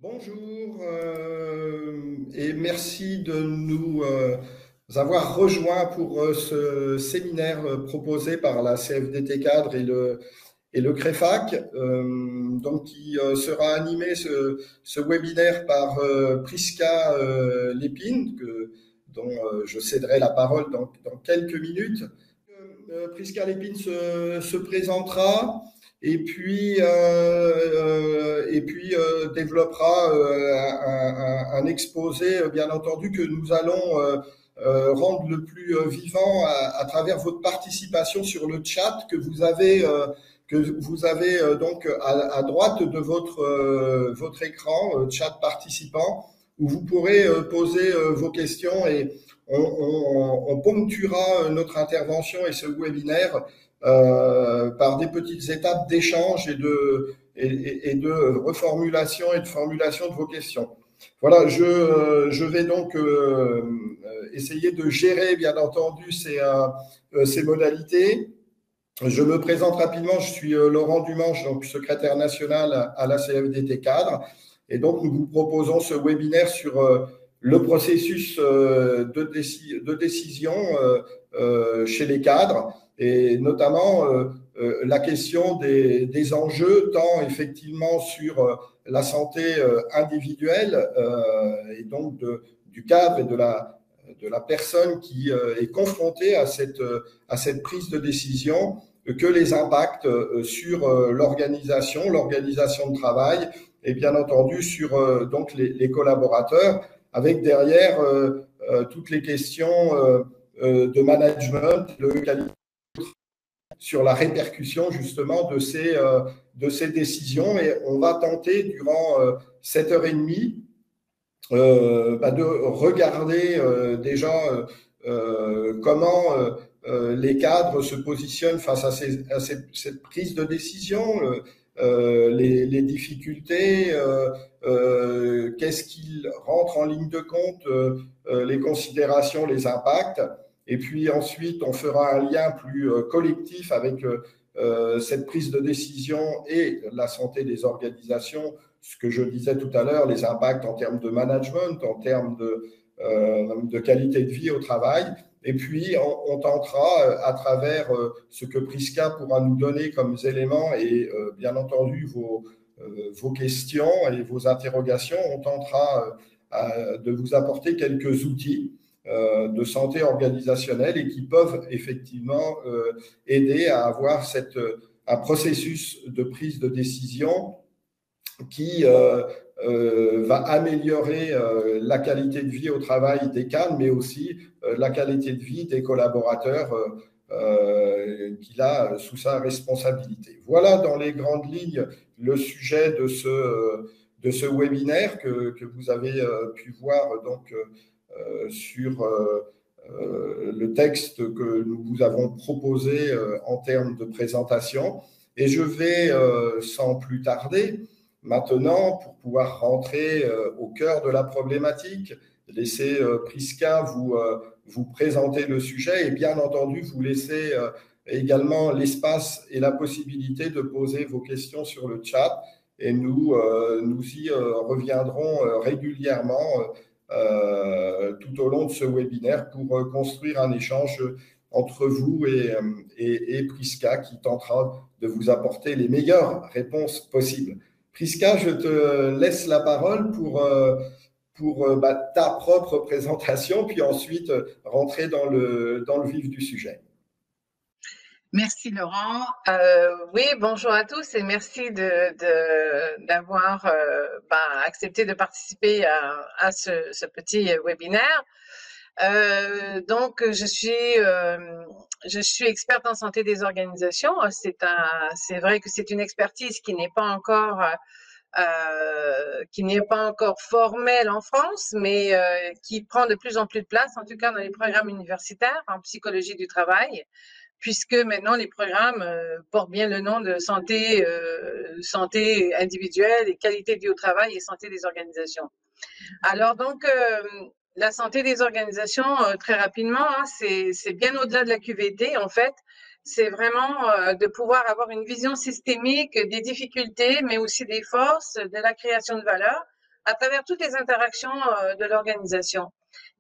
Bonjour et merci de nous avoir rejoints pour ce séminaire proposé par la CFDT Cadre et le CREFAC, donc qui sera animé ce webinaire par Prisca Lépine, dont je céderai la parole dans quelques minutes. Prisca Lépine se présentera et puis développera un exposé, bien entendu, que nous allons rendre le plus vivant à travers votre participation sur le chat que vous avez donc à droite de votre écran, chat participant, où vous pourrez poser vos questions et on ponctuera notre intervention et ce webinaire par des petites étapes d'échange et de reformulation et de formulation de vos questions. Voilà, je vais donc essayer de gérer, bien entendu, ces modalités. Je me présente rapidement, je suis Laurent Dumanche, donc secrétaire national à la CFDT Cadre. Et donc, nous vous proposons ce webinaire sur le processus de décision chez les cadres, et notamment la question des enjeux, tant effectivement sur la santé individuelle et donc du cadre et de la personne qui est confrontée à cette prise de décision, que les impacts sur l'organisation de travail et bien entendu sur donc les collaborateurs, avec derrière toutes les questions de management, de qualité, sur la répercussion justement de ces décisions. Et on va tenter durant 7h30 de regarder déjà comment les cadres se positionnent face à cette prise de décision, les difficultés, qu'est-ce qui rentre en ligne de compte, les considérations, les impacts. Et puis ensuite, on fera un lien plus collectif avec cette prise de décision et la santé des organisations, ce que je disais tout à l'heure, les impacts en termes de management, en termes de qualité de vie au travail. Et puis, on tentera, à travers ce que Prisca pourra nous donner comme éléments et bien entendu vos questions et vos interrogations, on tentera de vous apporter quelques outils de santé organisationnelle et qui peuvent effectivement aider à avoir un processus de prise de décision qui va améliorer la qualité de vie au travail des cadres, mais aussi la qualité de vie des collaborateurs qu'il a sous sa responsabilité. Voilà dans les grandes lignes le sujet de ce webinaire que vous avez pu voir donc sur le texte que nous vous avons proposé en termes de présentation. Et je vais, sans plus tarder, maintenant, pour pouvoir rentrer au cœur de la problématique, laisser Prisca vous présenter le sujet et bien entendu vous laisser également l'espace et la possibilité de poser vos questions sur le chat, et nous y reviendrons régulièrement tout au long de ce webinaire pour construire un échange entre vous et Prisca, qui tentera de vous apporter les meilleures réponses possibles. Prisca, je te laisse la parole pour ta propre présentation, puis ensuite rentrer dans le vif du sujet. Merci Laurent. Oui, bonjour à tous et merci d'avoir accepté de participer à ce petit webinaire. Donc, je suis experte en santé des organisations. C'est vrai que c'est une expertise qui n'est pas encore formelle en France, mais qui prend de plus en plus de place, en tout cas dans les programmes universitaires en psychologie du travail, puisque maintenant les programmes portent bien le nom de santé individuelle et qualité de vie au travail et santé des organisations. Alors donc, la santé des organisations, très rapidement, hein, c'est bien au-delà de la QVT, en fait. C'est vraiment de pouvoir avoir une vision systémique des difficultés, mais aussi des forces, de la création de valeur, à travers toutes les interactions de l'organisation.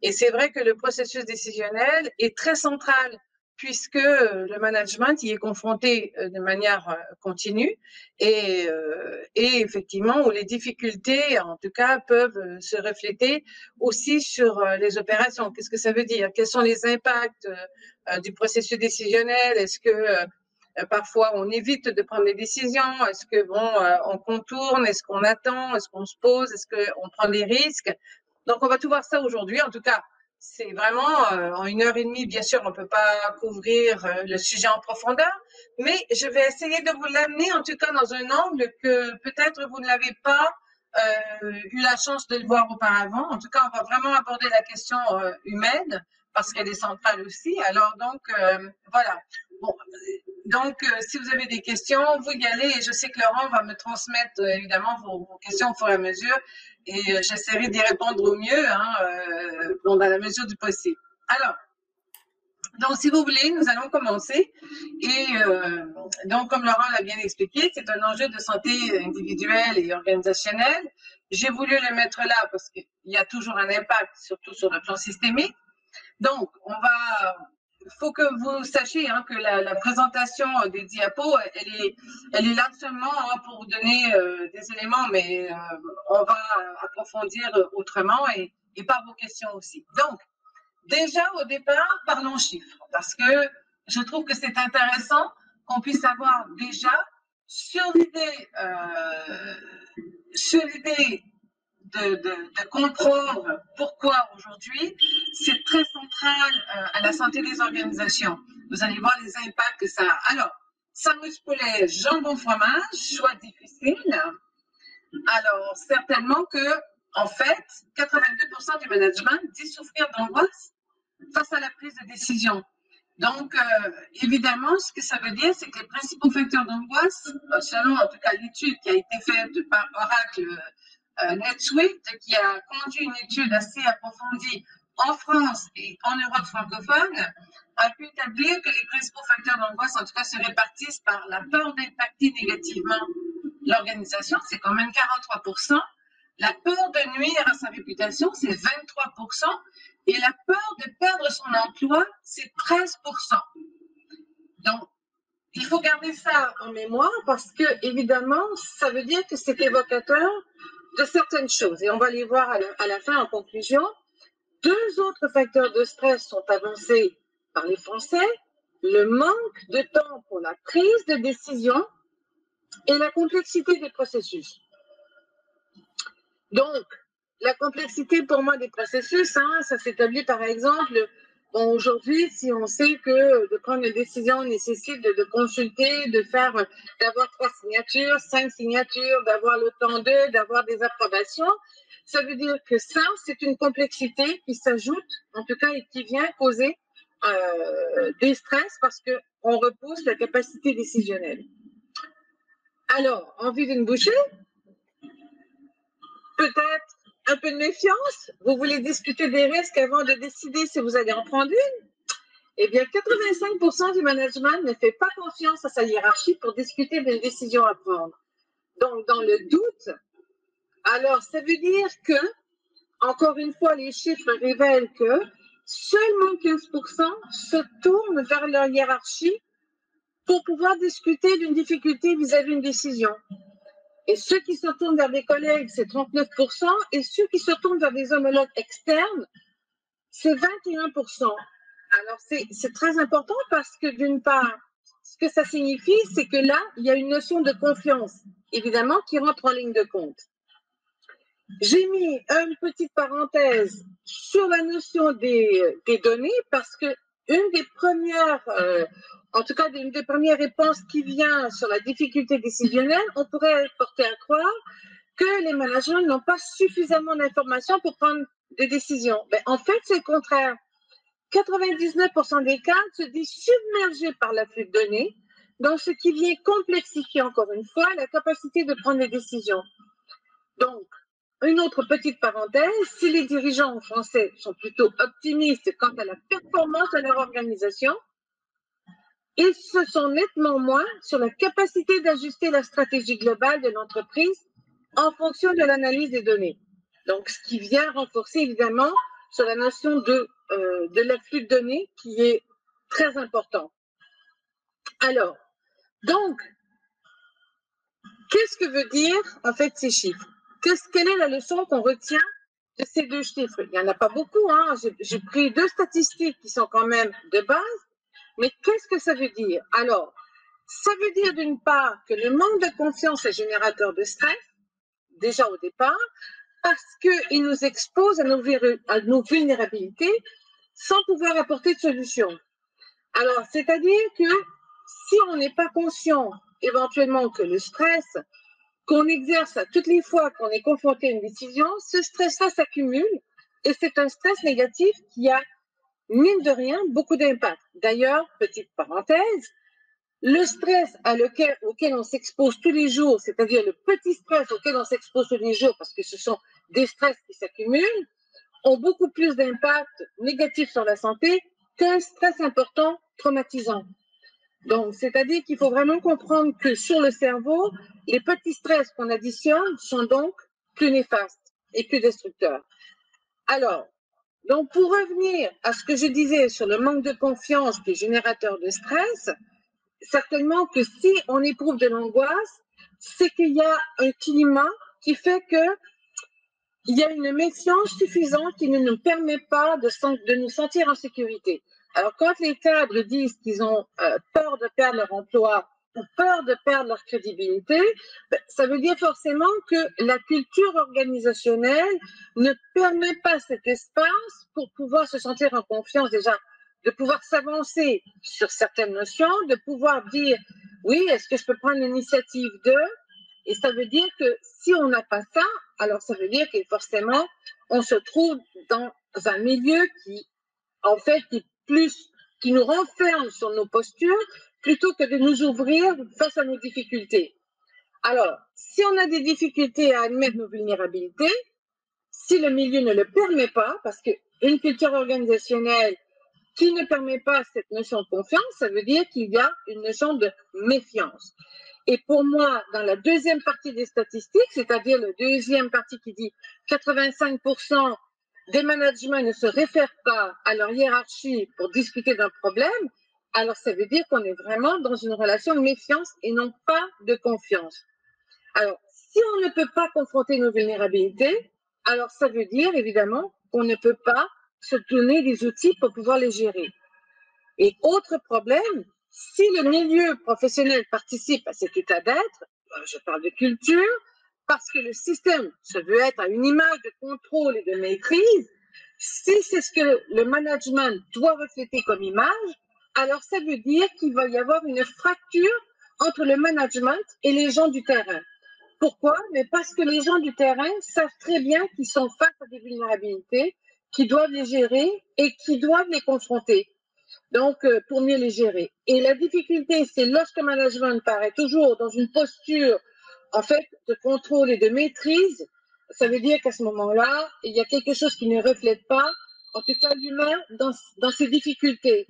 Et c'est vrai que le processus décisionnel est très central puisque le management y est confronté de manière continue et effectivement où les difficultés, en tout cas, peuvent se refléter aussi sur les opérations. Qu'est-ce que ça veut dire? Quels sont les impacts du processus décisionnel? Est-ce que parfois on évite de prendre des décisions? Est-ce que on contourne? Est-ce qu'on attend? Est-ce qu'on se pose? Est-ce qu'on prend des risques? Donc on va tout voir ça aujourd'hui. En tout cas, c'est vraiment en 1 heure et demie, bien sûr, on ne peut pas couvrir le sujet en profondeur, mais je vais essayer de vous l'amener en tout cas dans un angle que peut-être vous ne l'avez pas eu la chance de le voir auparavant. En tout cas, on va vraiment aborder la question humaine parce qu'elle est centrale aussi. Alors donc voilà. Bon, donc si vous avez des questions, vous y allez et je sais que Laurent va me transmettre évidemment vos questions au fur et à mesure et j'essaierai d'y répondre au mieux, dans la mesure du possible. Alors, donc si vous voulez, nous allons commencer. Et donc, comme Laurent l'a bien expliqué, c'est un enjeu de santé individuelle et organisationnelle. J'ai voulu le mettre là parce qu'il y a toujours un impact, surtout sur le plan systémique. Donc, il faut que vous sachiez que la présentation des diapos, elle est là seulement pour vous donner des éléments, mais on va approfondir autrement et par vos questions aussi. Donc, déjà au départ, parlons chiffres, parce que je trouve que c'est intéressant qu'on puisse avoir déjà sur l'idée de comprendre pourquoi aujourd'hui c'est très central à la santé des organisations. Vous allez voir les impacts que ça a. Alors, sandwich poulet, jambon fromage, choix difficile. Alors, certainement que, en fait, 82% du management dit souffrir d'angoisse face à la prise de décision. Donc, évidemment, ce que ça veut dire, c'est que les principaux facteurs d'angoisse, selon en tout cas l'étude qui a été faite par Oracle NetSuite, qui a conduit une étude assez approfondie en France et en Europe francophone, a pu établir que les principaux facteurs d'angoisse, en tout cas, se répartissent par la peur d'impacter négativement l'organisation, c'est quand même 43%. La peur de nuire à sa réputation, c'est 23%. Et la peur de perdre son emploi, c'est 13%. Donc, il faut garder ça en mémoire parce que, évidemment, ça veut dire que c'est évocateur de certaines choses. Et on va les voir à la fin en conclusion. 2 autres facteurs de stress sont avancés par les Français. Le manque de temps pour la prise de décision et la complexité des processus. Donc, la complexité pour moi des processus, ça s'établit par exemple, aujourd'hui, si on sait que de prendre une décision nécessite de consulter, d'avoir 3 signatures, 5 signatures, d'avoir le temps d'avoir des approbations, ça veut dire que ça, c'est une complexité qui s'ajoute, en tout cas, et qui vient causer des stress parce qu'on repousse la capacité décisionnelle. Alors, envie d'une bouchée? Peut-être un peu de méfiance? Vous voulez discuter des risques avant de décider si vous allez en prendre une? Eh bien, 85% du management ne fait pas confiance à sa hiérarchie pour discuter d'une décision à prendre. Donc, dans le doute, alors ça veut dire que, encore une fois, les chiffres révèlent que seulement 15% se tournent vers leur hiérarchie pour pouvoir discuter d'une difficulté vis-à-vis d'une décision. Et ceux qui se tournent vers des collègues, c'est 39%, et ceux qui se tournent vers des homologues externes, c'est 21%. Alors, c'est très important parce que, d'une part, ce que ça signifie, c'est que là, il y a une notion de confiance, évidemment, qui rentre en ligne de compte. J'ai mis une petite parenthèse sur la notion des données parce que une des premières, en tout cas, une des premières réponses qui vient sur la difficulté décisionnelle, on pourrait porter à croire que les managers n'ont pas suffisamment d'informations pour prendre des décisions. Mais en fait, c'est le contraire. 99% des cas se disent submergés par l'afflux de données, dans ce qui vient complexifier encore une fois la capacité de prendre des décisions. Donc, une autre petite parenthèse, si les dirigeants français sont plutôt optimistes quant à la performance de leur organisation, ils se sont nettement moins sur la capacité d'ajuster la stratégie globale de l'entreprise en fonction de l'analyse des données. Donc, ce qui vient renforcer évidemment sur la notion de l'afflux de données qui est très important. Alors, donc, qu'est-ce que veut dire en fait ces chiffres? Quelle est la leçon qu'on retient de ces deux chiffres? Il n'y en a pas beaucoup, hein. J'ai pris deux statistiques qui sont quand même de base, mais qu'est-ce que ça veut dire? Alors, ça veut dire d'une part que le manque de confiance est générateur de stress, déjà au départ, parce qu'il nous expose à nos vulnérabilités sans pouvoir apporter de solution. Alors, c'est-à-dire que si on n'est pas conscient éventuellement que le stress qu'on exerce à toutes les fois qu'on est confronté à une décision, ce stress-là s'accumule et c'est un stress négatif qui a, mine de rien, beaucoup d'impact. D'ailleurs, petite parenthèse, le stress auquel on s'expose tous les jours, c'est-à-dire le petit stress auquel on s'expose tous les jours, parce que ce sont des stress qui s'accumulent, ont beaucoup plus d'impact négatif sur la santé qu'un stress important traumatisant. Donc, c'est-à-dire qu'il faut vraiment comprendre que sur le cerveau, les petits stress qu'on additionne sont donc plus néfastes et plus destructeurs. Alors, donc pour revenir à ce que je disais sur le manque de confiance qui est générateur de stress, certainement que si on éprouve de l'angoisse, c'est qu'il y a un climat qui fait que il y a une méfiance suffisante qui ne nous permet pas de nous sentir en sécurité. Alors, quand les cadres disent qu'ils ont peur de perdre leur emploi ou peur de perdre leur crédibilité, ça veut dire forcément que la culture organisationnelle ne permet pas cet espace pour pouvoir se sentir en confiance déjà, de pouvoir s'avancer sur certaines notions, de pouvoir dire, oui, est-ce que je peux prendre l'initiative de... Et ça veut dire que si on n'a pas ça, alors ça veut dire que forcément, on se trouve dans un milieu qui, en fait, qui nous renferme sur nos postures plutôt que de nous ouvrir face à nos difficultés. Alors, si on a des difficultés à admettre nos vulnérabilités, si le milieu ne le permet pas, parce qu'une culture organisationnelle qui ne permet pas cette notion de confiance, ça veut dire qu'il y a une notion de méfiance. Et pour moi, dans la deuxième partie des statistiques, c'est-à-dire la deuxième partie qui dit 85% des managements ne se réfèrent pas à leur hiérarchie pour discuter d'un problème, alors ça veut dire qu'on est vraiment dans une relation de méfiance et non pas de confiance. Alors, si on ne peut pas confronter nos vulnérabilités, alors ça veut dire évidemment qu'on ne peut pas se donner des outils pour pouvoir les gérer. Et autre problème, si le milieu professionnel participe à cet état d'être, je parle de culture, parce que le système se veut être à une image de contrôle et de maîtrise, si c'est ce que le management doit refléter comme image, alors ça veut dire qu'il va y avoir une fracture entre le management et les gens du terrain. Pourquoi? Mais parce que les gens du terrain savent très bien qu'ils sont face à des vulnérabilités, qu'ils doivent les gérer et qu'ils doivent les confronter. Donc, pour mieux les gérer. Et la difficulté, c'est lorsque le management paraît toujours dans une posture, en fait, de contrôle et de maîtrise, ça veut dire qu'à ce moment-là, il y a quelque chose qui ne reflète pas, en tout cas l'humain, dans ses difficultés.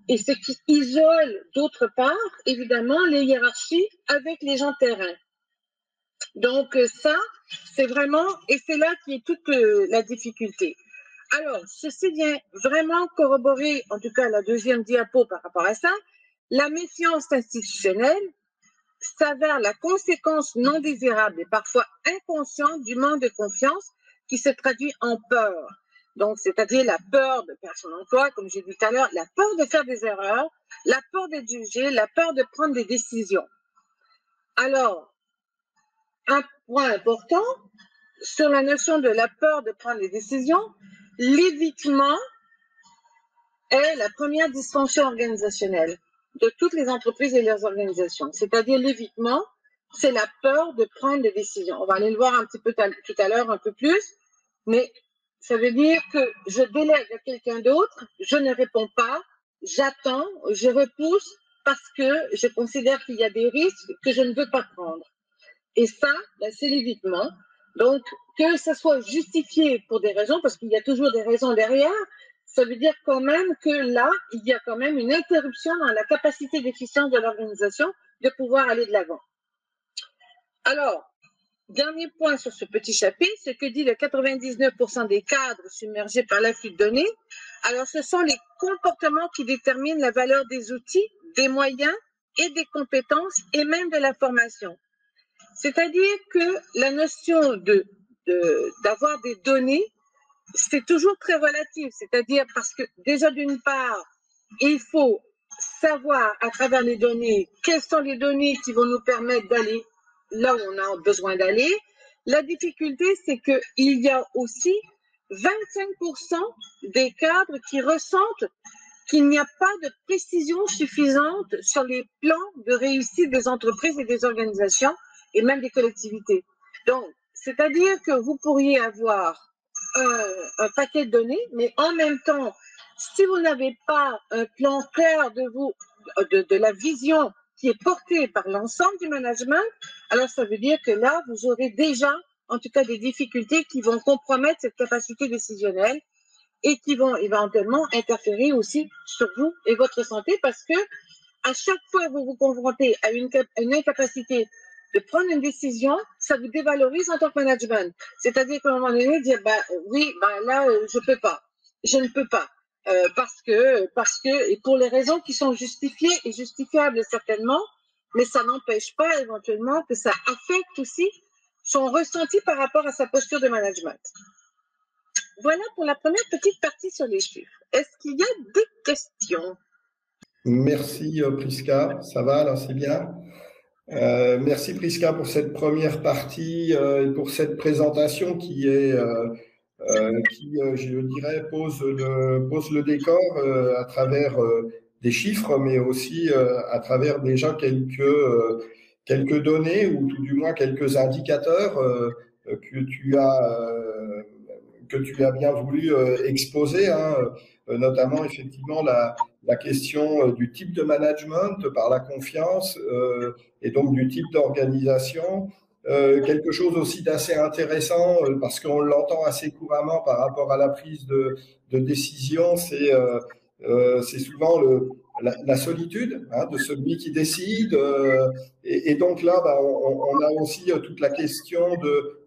Et ce qui isole, d'autre part, évidemment, les hiérarchies avec les gens de terrain. Donc, ça, c'est vraiment, et c'est là qui est toute la difficulté. Alors, ceci vient vraiment corroborer, en tout cas la deuxième diapo par rapport à ça, la méfiance institutionnelle s'avère la conséquence non désirable et parfois inconsciente du manque de confiance qui se traduit en peur. Donc, c'est-à-dire la peur de perdre son emploi, comme j'ai dit tout à l'heure, la peur de faire des erreurs, la peur d'être jugé, la peur de prendre des décisions. Alors, un point important sur la notion de la peur de prendre des décisions, l'évitement est la première dysfonction organisationnelle de toutes les entreprises et leurs organisations. C'est-à-dire l'évitement, c'est la peur de prendre des décisions. On va aller le voir un petit peu tout à l'heure, un peu plus, mais ça veut dire que je délègue à quelqu'un d'autre, je ne réponds pas, j'attends, je repousse parce que je considère qu'il y a des risques que je ne veux pas prendre. Et ça, c'est l'évitement. Donc, que ça soit justifié pour des raisons, parce qu'il y a toujours des raisons derrière, ça veut dire quand même que là, il y a quand même une interruption dans la capacité d'efficience de l'organisation de pouvoir aller de l'avant. Alors, dernier point sur ce petit chapitre, ce que dit le 99% des cadres submergés par l'afflux de données. Alors, ce sont les comportements qui déterminent la valeur des outils, des moyens et des compétences et même de la formation. C'est-à-dire que la notion d'avoir des données, c'est toujours très relatif. C'est-à-dire parce que déjà d'une part, il faut savoir à travers les données quelles sont les données qui vont nous permettre d'aller là où on a besoin d'aller. La difficulté, c'est qu'il y a aussi 25% des cadres qui ressentent qu'il n'y a pas de précision suffisante sur les plans de réussite des entreprises et des organisations et même des collectivités. Donc, c'est-à-dire que vous pourriez avoir un paquet de données, mais en même temps, si vous n'avez pas un plan clair de la vision qui est portée par l'ensemble du management, alors ça veut dire que là, vous aurez déjà, en tout cas, des difficultés qui vont compromettre cette capacité décisionnelle et qui vont éventuellement interférer aussi sur vous et votre santé parce que à chaque fois que vous vous confrontez à une incapacité de prendre une décision, ça vous dévalorise en tant que management. C'est-à-dire qu'à un moment donné, dire oui, là, je ne peux pas. Parce que, et pour les raisons qui sont justifiées et justifiables certainement, mais ça n'empêche pas éventuellement que ça affecte aussi son ressenti par rapport à sa posture de management. Voilà pour la première petite partie sur les chiffres. Est-ce qu'il y a des questions? Merci Prisca, ça va, alors c'est bien. Merci Prisca pour cette première partie et pour cette présentation qui je dirais, pose le décor à travers des chiffres, mais aussi à travers déjà quelques données ou tout du moins quelques indicateurs que tu as bien voulu exposer, hein, notamment effectivement la question du type de management par la confiance et donc du type d'organisation. Quelque chose aussi d'assez intéressant parce qu'on l'entend assez couramment par rapport à la prise de décision, c'est souvent la solitude hein, de celui qui décide. Et donc là, on a aussi toute la question de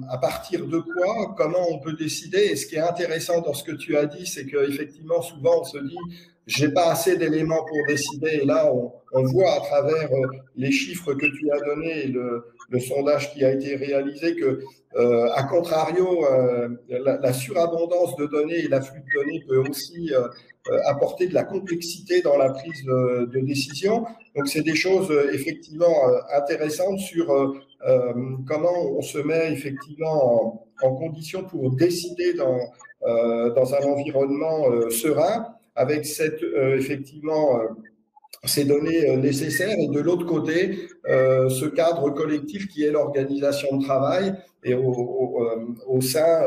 à partir de quoi, comment on peut décider. Et ce qui est intéressant dans ce que tu as dit, c'est qu'effectivement, souvent, on se dit, j'ai pas assez d'éléments pour décider. Et là, on voit à travers les chiffres que tu as donnés et le sondage qui a été réalisé que, à contrario, la surabondance de données et l'afflux de données peut aussi apporter de la complexité dans la prise de décision. Donc, c'est des choses effectivement intéressantes sur comment on se met effectivement en condition pour décider dans un environnement serein avec effectivement ces données nécessaires et de l'autre côté ce cadre collectif qui est l'organisation de travail et au sein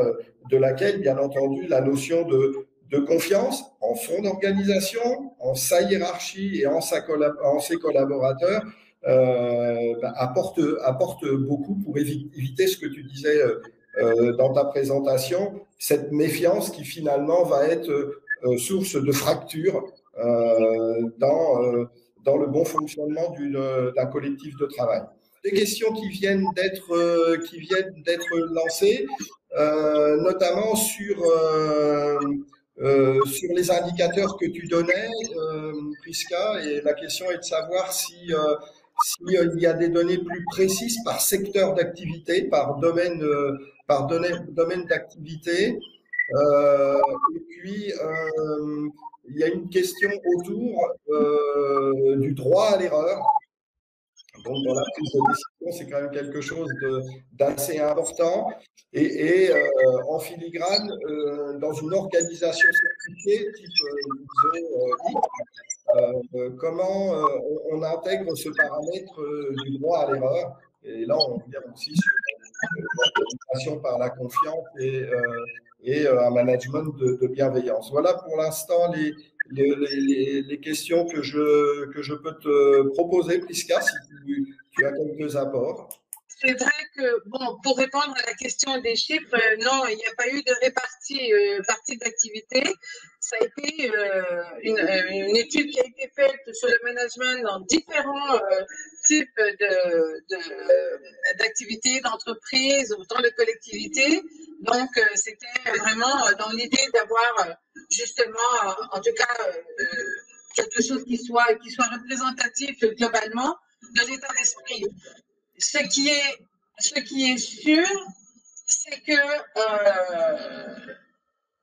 de laquelle bien entendu la notion de confiance en son organisation, en sa hiérarchie et en ses collaborateurs apporte beaucoup pour éviter ce que tu disais dans ta présentation, cette méfiance qui finalement va être source de fracture dans le bon fonctionnement d'un collectif de travail. Des questions qui viennent d'être lancées, notamment sur les indicateurs que tu donnais, Prisca, et la question est de savoir si il y a des données plus précises par secteur d'activité, par domaine d'activité. Et puis, il y a une question autour du droit à l'erreur. Donc, dans la prise de décision, c'est quand même quelque chose d'assez important. Et en filigrane, dans une organisation certifiée type comment on intègre ce paramètre du droit à l'erreur. Et là, on revient aussi sur l'organisation par la confiance et un management de bienveillance. Voilà pour l'instant les questions que je peux te proposer, Prisca, si tu as quelques apports. C'est vrai que, bon, pour répondre à la question des chiffres, non, il n'y a pas eu de partie d'activité. ça a été une étude qui a été faite sur le management dans différents types d'activités, d'entreprises ou dans les collectivités. Donc, c'était vraiment dans l'idée d'avoir justement, en tout cas, quelque chose qui soit représentatif globalement de l'état d'esprit. Ce qui est sûr, c'est que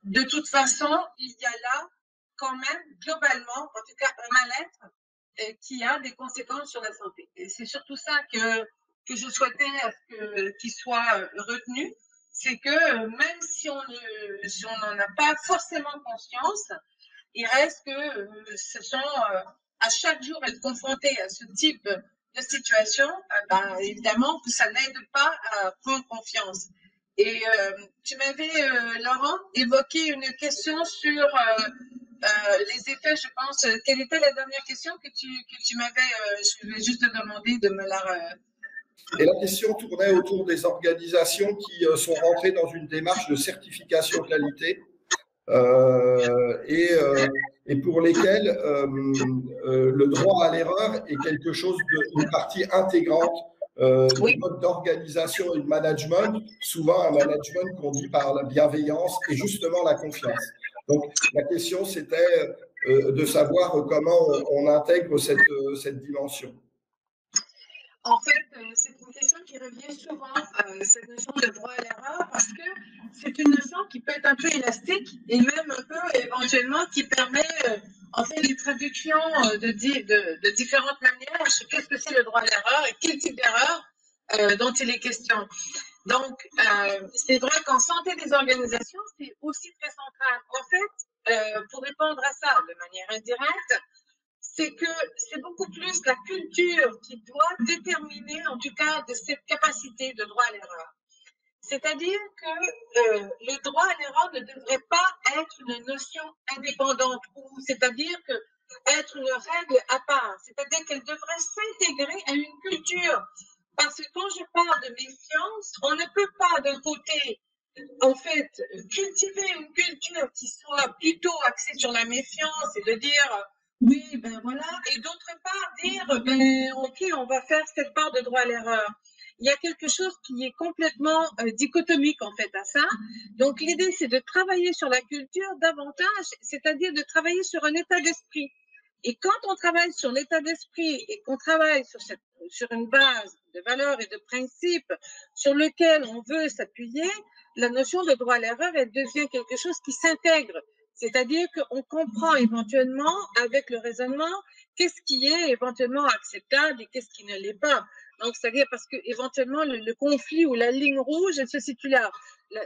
de toute façon, il y a là quand même globalement, en tout cas, un mal-être qui a des conséquences sur la santé. Et c'est surtout ça que je souhaitais qu'il soit retenu, c'est que même si on n'en a pas forcément conscience, il reste que ce sont à chaque jour être confronté à ce type de situation, ben, évidemment que ça n'aide pas à prendre confiance. Et tu m'avais, Laurent, évoqué une question sur les effets, je pense. Quelle était la dernière question que tu m'avais, je vais juste te demander de me la... Et la question tournait autour des organisations qui sont rentrées dans une démarche de certification qualité et pour lesquelles le droit à l'erreur est quelque chose une partie intégrante du mode d'organisation et de management, souvent un management conduit par la bienveillance et justement la confiance. Donc la question c'était de savoir comment on intègre cette dimension. En fait, c'est une question qui revient souvent, cette notion de droit à l'erreur, parce que c'est une notion qui peut être un peu élastique et même un peu éventuellement qui permet en fait les traductions de différentes manières sur qu'est-ce que c'est le droit à l'erreur et quel type d'erreur dont il est question. Donc, c'est vrai qu'en santé des organisations, c'est aussi très central. En fait, pour répondre à ça de manière indirecte, c'est que c'est beaucoup plus la culture qui doit déterminer, en tout cas, de cette capacité de droit à l'erreur. C'est-à-dire que le droit à l'erreur ne devrait pas être une notion indépendante, c'est-à-dire que être une règle à part, c'est-à-dire qu'elle devrait s'intégrer à une culture. Parce que quand je parle de méfiance, on ne peut pas d'un côté, en fait, cultiver une culture qui soit plutôt axée sur la méfiance et de dire oui, ben voilà, et d'autre part dire ben ok, on va faire cette part de droit à l'erreur. Il y a quelque chose qui est complètement dichotomique en fait à ça. Donc l'idée c'est de travailler sur la culture davantage, c'est-à-dire de travailler sur un état d'esprit. Et quand on travaille sur l'état d'esprit et qu'on travaille sur une base de valeurs et de principes sur lequel on veut s'appuyer, la notion de droit à l'erreur, elle devient quelque chose qui s'intègre. C'est-à-dire qu'on comprend éventuellement, avec le raisonnement, qu'est-ce qui est éventuellement acceptable et qu'est-ce qui ne l'est pas. Donc, c'est-à-dire parce que éventuellement le conflit ou la ligne rouge, elle se situe là.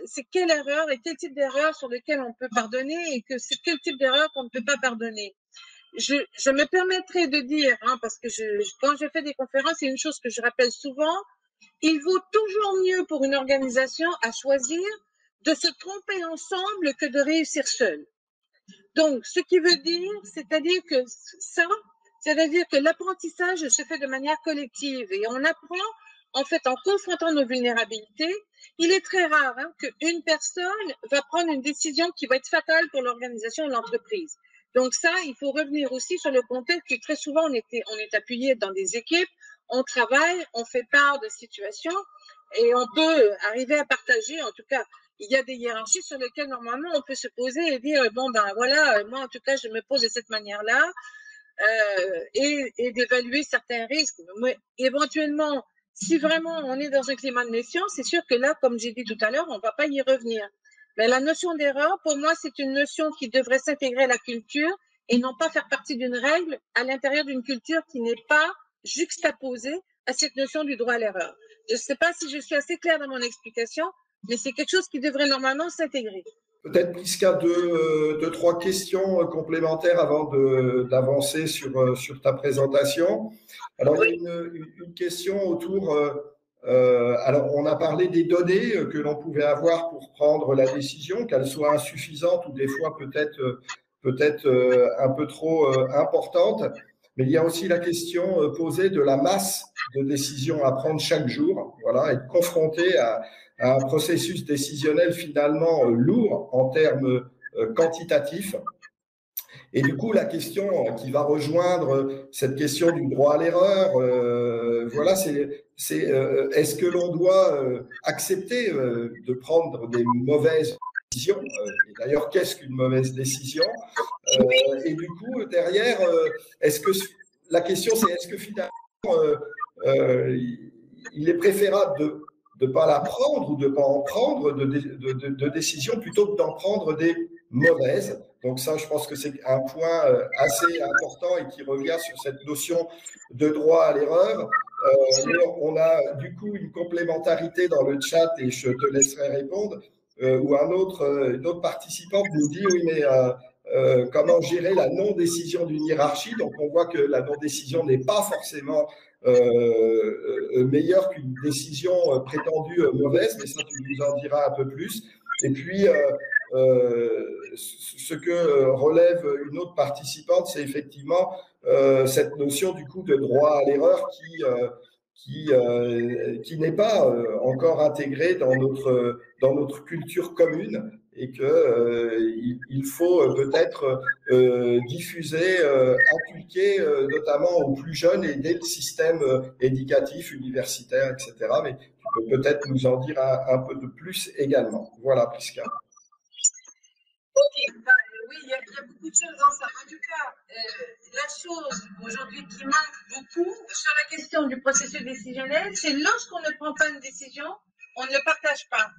C'est quelle erreur et quel type d'erreur sur lequel on peut pardonner et que c'est quel type d'erreur qu'on ne peut pas pardonner. Je me permettrai de dire, hein, parce que quand je fais des conférences, c'est une chose que je rappelle souvent, il vaut toujours mieux pour une organisation à choisir de se tromper ensemble que de réussir seul. Donc, ce qui veut dire, c'est-à-dire que l'apprentissage se fait de manière collective et on apprend, en fait, en confrontant nos vulnérabilités. Il est très rare hein, qu'une personne va prendre une décision qui va être fatale pour l'organisation ou l'entreprise. Donc ça, il faut revenir aussi sur le contexte que très souvent on est appuyé dans des équipes, on travaille, on fait part de situations et on peut arriver à partager, en tout cas, il y a des hiérarchies sur lesquelles normalement on peut se poser et dire bon ben voilà, moi en tout cas je me pose de cette manière-là et d'évaluer certains risques. Mais éventuellement, si vraiment on est dans un climat de méfiance, c'est sûr que là, comme j'ai dit tout à l'heure, on ne va pas y revenir. Mais la notion d'erreur, pour moi, c'est une notion qui devrait s'intégrer à la culture et non pas faire partie d'une règle à l'intérieur d'une culture qui n'est pas juxtaposée à cette notion du droit à l'erreur. Je ne sais pas si je suis assez claire dans mon explication, mais c'est quelque chose qui devrait normalement s'intégrer. Peut-être, Prisca, deux, trois questions complémentaires avant d'avancer sur ta présentation. Alors, oui. Il y a une question autour… alors, on a parlé des données que l'on pouvait avoir pour prendre la décision, qu'elles soient insuffisantes ou des fois peut-être un peu trop importantes. Mais il y a aussi la question posée de la masse de décisions à prendre chaque jour, voilà, être confronté à un processus décisionnel finalement lourd en termes quantitatifs. Et du coup, la question qui va rejoindre cette question du droit à l'erreur, voilà, est-ce que l'on doit accepter de prendre des mauvaises décisions? Et d'ailleurs, qu'est-ce qu'une mauvaise décision? Et du coup, derrière, la question c'est est-ce que finalement il est préférable de ne pas la prendre ou de ne pas en prendre de décisions plutôt que d'en prendre des mauvaises. Donc ça, je pense que c'est un point assez important et qui revient sur cette notion de droit à l'erreur. On a du coup une complémentarité dans le chat et je te laisserai répondre, où une autre participante nous dit oui, mais comment gérer la non-décision d'une hiérarchie. Donc on voit que la non-décision n'est pas forcément meilleure qu'une décision prétendue mauvaise, mais ça tu nous en diras un peu plus. Et puis ce que relève une autre participante, c'est effectivement cette notion du coup de droit à l'erreur qui n'est pas encore intégrée dans notre culture commune et qu'il faut peut-être diffuser, inculquer notamment aux plus jeunes et dès le système éducatif, universitaire, etc. Mais tu peux peut-être nous en dire un peu de plus également. Voilà, Prisca. Ok, oui, il y a beaucoup de choses dans ça. En tout cas, la chose aujourd'hui qui manque beaucoup sur la question du processus décisionnel, c'est lorsqu'on ne prend pas une décision, on ne le partage pas.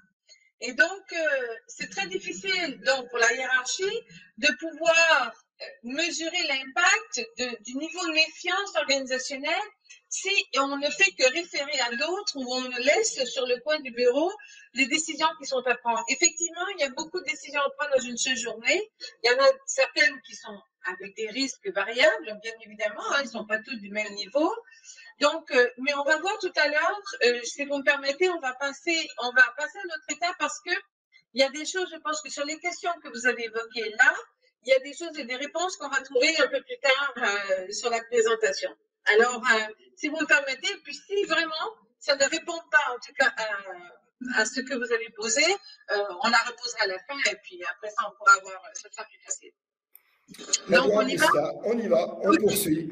Et donc, c'est très difficile donc, pour la hiérarchie de pouvoir mesurer l'impact du niveau de méfiance organisationnelle si on ne fait que référer à d'autres ou on laisse sur le coin du bureau les décisions qui sont à prendre. Effectivement, il y a beaucoup de décisions à prendre dans une seule journée. Il y en a certaines qui sont avec des risques variables, bien évidemment, hein, ils ne sont pas tous du même niveau. Donc, mais on va voir tout à l'heure, si vous me permettez, on va passer à notre étape parce que il y a des choses, je pense que sur les questions que vous avez évoquées là, il y a des choses et des réponses qu'on va trouver un peu plus tard sur la présentation. Alors, si vous me permettez, puis si vraiment ça ne répond pas, en tout cas, à ce que vous avez posé, on la reposera à la fin et puis après ça, on pourra avoir, ça sera plus facile. Donc, on y va, on poursuit.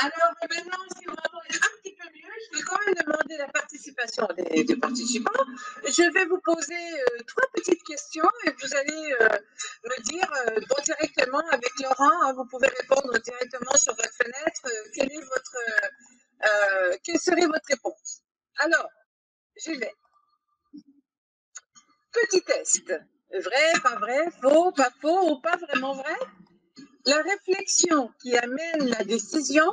Alors maintenant, si vous m'entendez un petit peu mieux, je vais quand même demander la participation des participants. Je vais vous poser 3 petites questions et vous allez me dire directement avec Laurent, hein, vous pouvez répondre directement sur votre fenêtre, quelle serait votre réponse. Alors, j'y vais. Petit test. Vrai, pas vrai, faux, pas faux ou pas vraiment vrai? La réflexion qui amène la décision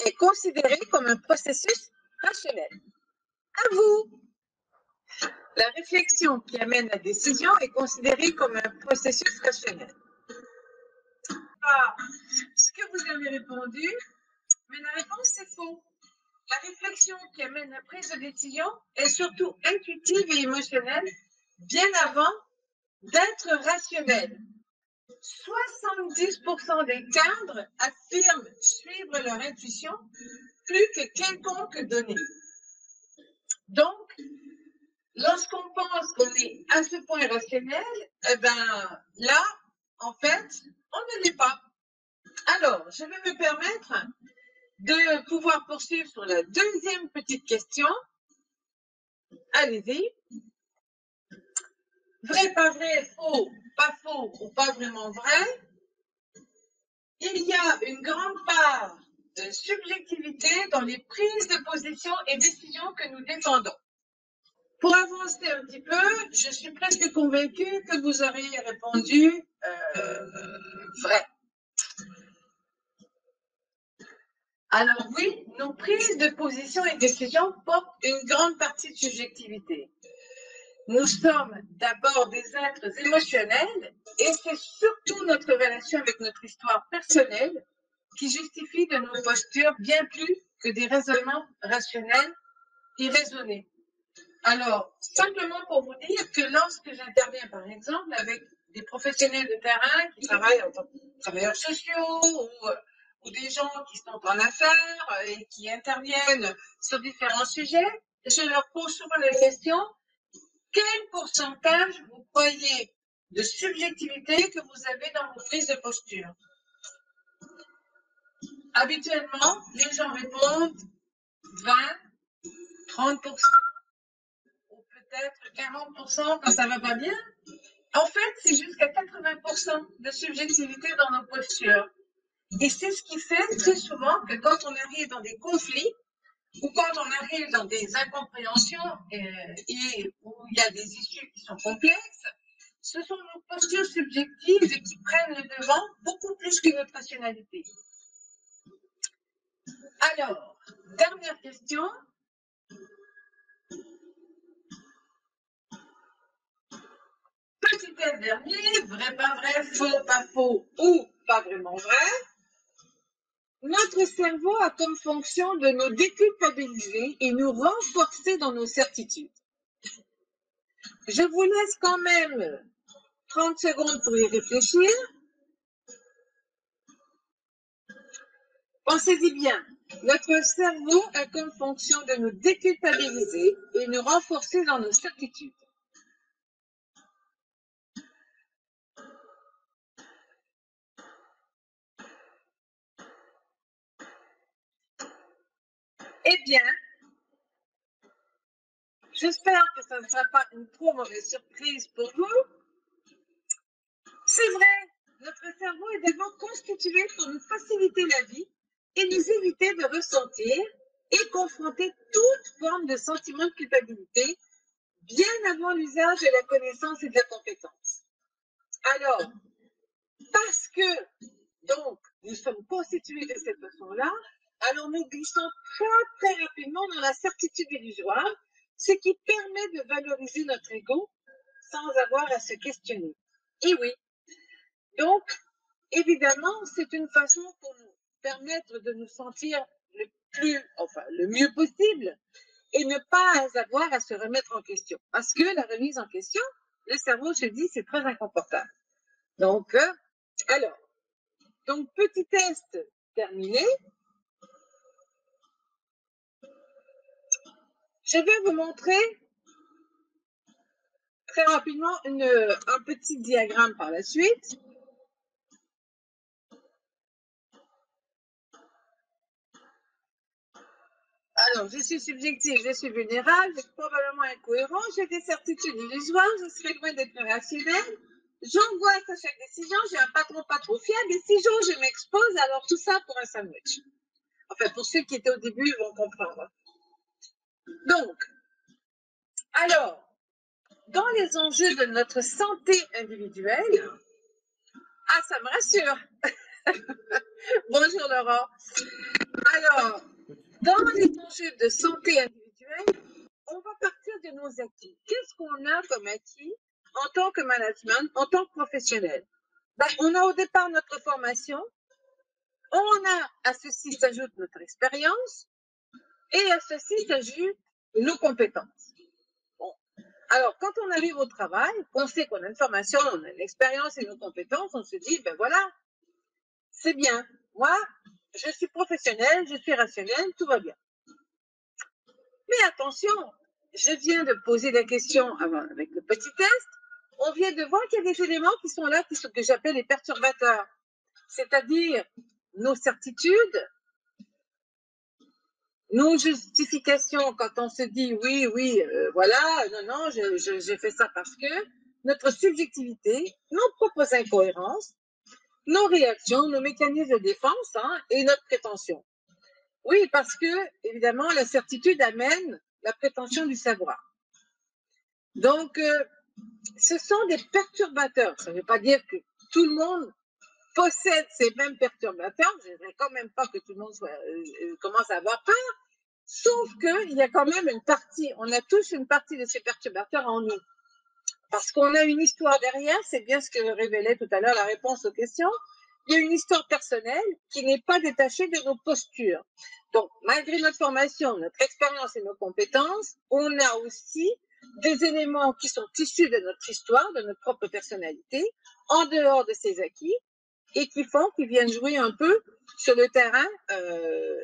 est considérée comme un processus rationnel. À vous. La réflexion qui amène la décision est considérée comme un processus rationnel. Ce que vous avez répondu, mais la réponse c'est faux. La réflexion qui amène la prise de décision est surtout intuitive et émotionnelle bien avant d'être rationnelle. 70% des cadres affirment suivre leur intuition plus que quelconque donnée. Donc, lorsqu'on pense qu'on est à ce point rationnel, eh ben, là, en fait, on ne l'est pas. Alors, je vais me permettre de pouvoir poursuivre sur la deuxième petite question. Allez-y. Vrai, pas vrai, faux, pas faux ou pas vraiment vrai. Il y a une grande part de subjectivité dans les prises de position et décisions que nous défendons. Pour avancer un petit peu, je suis presque convaincue que vous auriez répondu vrai. Alors oui, nos prises de position et décisions portent une grande partie de subjectivité. Nous sommes d'abord des êtres émotionnels et c'est surtout notre relation avec notre histoire personnelle qui justifie de nos postures bien plus que des raisonnements rationnels et raisonnés. Alors, simplement pour vous dire que lorsque j'interviens, par exemple, avec des professionnels de terrain qui travaillent en tant que travailleurs sociaux ou des gens qui sont en affaires et qui interviennent sur différents sujets, je leur pose souvent la question: quel pourcentage vous croyez de subjectivité que vous avez dans vos prises de posture. Habituellement, les gens répondent 20, 30%, ou peut-être 40% quand ça va pas bien. En fait, c'est jusqu'à 80% de subjectivité dans nos postures. Et c'est ce qui fait très souvent que quand on arrive dans des conflits, ou quand on arrive dans des incompréhensions et où il y a des issues qui sont complexes, ce sont nos postures subjectives qui prennent le devant beaucoup plus que notre rationalité. Alors, dernière question. Petit test dernier, vrai, pas vrai, faux, pas faux ou pas vraiment vrai. Notre cerveau a comme fonction de nous déculpabiliser et nous renforcer dans nos certitudes. Je vous laisse quand même 30 secondes pour y réfléchir. Pensez-y bien. Notre cerveau a comme fonction de nous déculpabiliser et nous renforcer dans nos certitudes. Eh bien, j'espère que ça ne sera pas une trop mauvaise surprise pour vous. C'est vrai, notre cerveau est d'abord constitué pour nous faciliter la vie et nous éviter de ressentir et confronter toute forme de sentiment de culpabilité bien avant l'usage de la connaissance et de la compétence. Alors, parce que, donc, nous sommes constitués de cette façon-là, alors nous glissons très rapidement dans la certitude illusoire, ce qui permet de valoriser notre ego sans avoir à se questionner. Et oui, donc, évidemment, c'est une façon pour nous permettre de nous sentir le mieux possible et ne pas avoir à se remettre en question. Parce que la remise en question, le cerveau se dit, c'est très inconfortable. Donc, petit test terminé. Je vais vous montrer très rapidement un petit diagramme par la suite. Alors, je suis subjective, je suis vulnérable, je suis probablement incohérent, j'ai des certitudes illusoires, je serai loin d'être rationnel, j'angoisse à chaque décision, j'ai un patron pas trop fiable, et si je m'expose, alors tout ça pour un sandwich. Enfin, pour ceux qui étaient au début, ils vont comprendre. Donc, alors, dans les enjeux de notre santé individuelle, ça me rassure. Bonjour Laurent. Alors, dans les enjeux de santé individuelle, on va partir de nos acquis. Qu'est-ce qu'on a comme acquis en tant que management, en tant que professionnel? On a au départ notre formation, à ceci s'ajoute notre expérience, et à ceci s'ajoutent nos compétences. Bon. Alors, quand on arrive au travail, on sait qu'on a une formation, on a l'expérience et nos compétences, on se dit, ben voilà, c'est bien. Moi, je suis professionnel, je suis rationnel, tout va bien. Mais attention, je viens de poser la question avec le petit test, on vient de voir qu'il y a des éléments qui sont là, que j'appelle les perturbateurs, c'est-à-dire nos certitudes, nos justifications quand on se dit oui, voilà, non, j'ai fait ça parce que, notre subjectivité, nos propres incohérences, nos réactions, nos mécanismes de défense et notre prétention. Oui, parce que, évidemment, la certitude amène la prétention du savoir. Donc, ce sont des perturbateurs. Ça ne veut pas dire que tout le monde possède ces mêmes perturbateurs. Je ne voudrais quand même pas que tout le monde commence à avoir peur. Sauf qu'il y a quand même une partie, on a tous une partie de ces perturbateurs en nous. Parce qu'on a une histoire derrière, c'est bien ce que révélait tout à l'heure la réponse aux questions. Il y a une histoire personnelle qui n'est pas détachée de nos postures. Donc, malgré notre formation, notre expérience et nos compétences, on a aussi des éléments qui sont issus de notre histoire, de notre propre personnalité, en dehors de ces acquis, et qui viennent jouer un peu sur le terrain,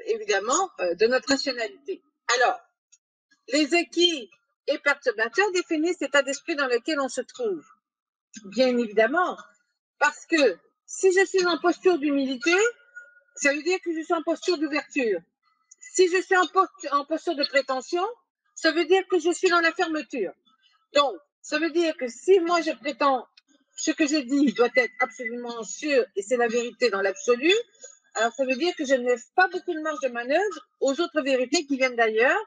évidemment, de notre rationalité. Alors, les acquis et perturbateurs définissent l'état d'esprit dans lequel on se trouve. Bien évidemment, parce que si je suis en posture d'humilité, ça veut dire que je suis en posture d'ouverture. Si je suis en posture de prétention, ça veut dire que je suis dans la fermeture. Donc, ça veut dire que si moi je prétends ce que je dis doit être absolument sûr et c'est la vérité dans l'absolu, alors ça veut dire que je ne laisse pas beaucoup de marge de manœuvre aux autres vérités qui viennent d'ailleurs,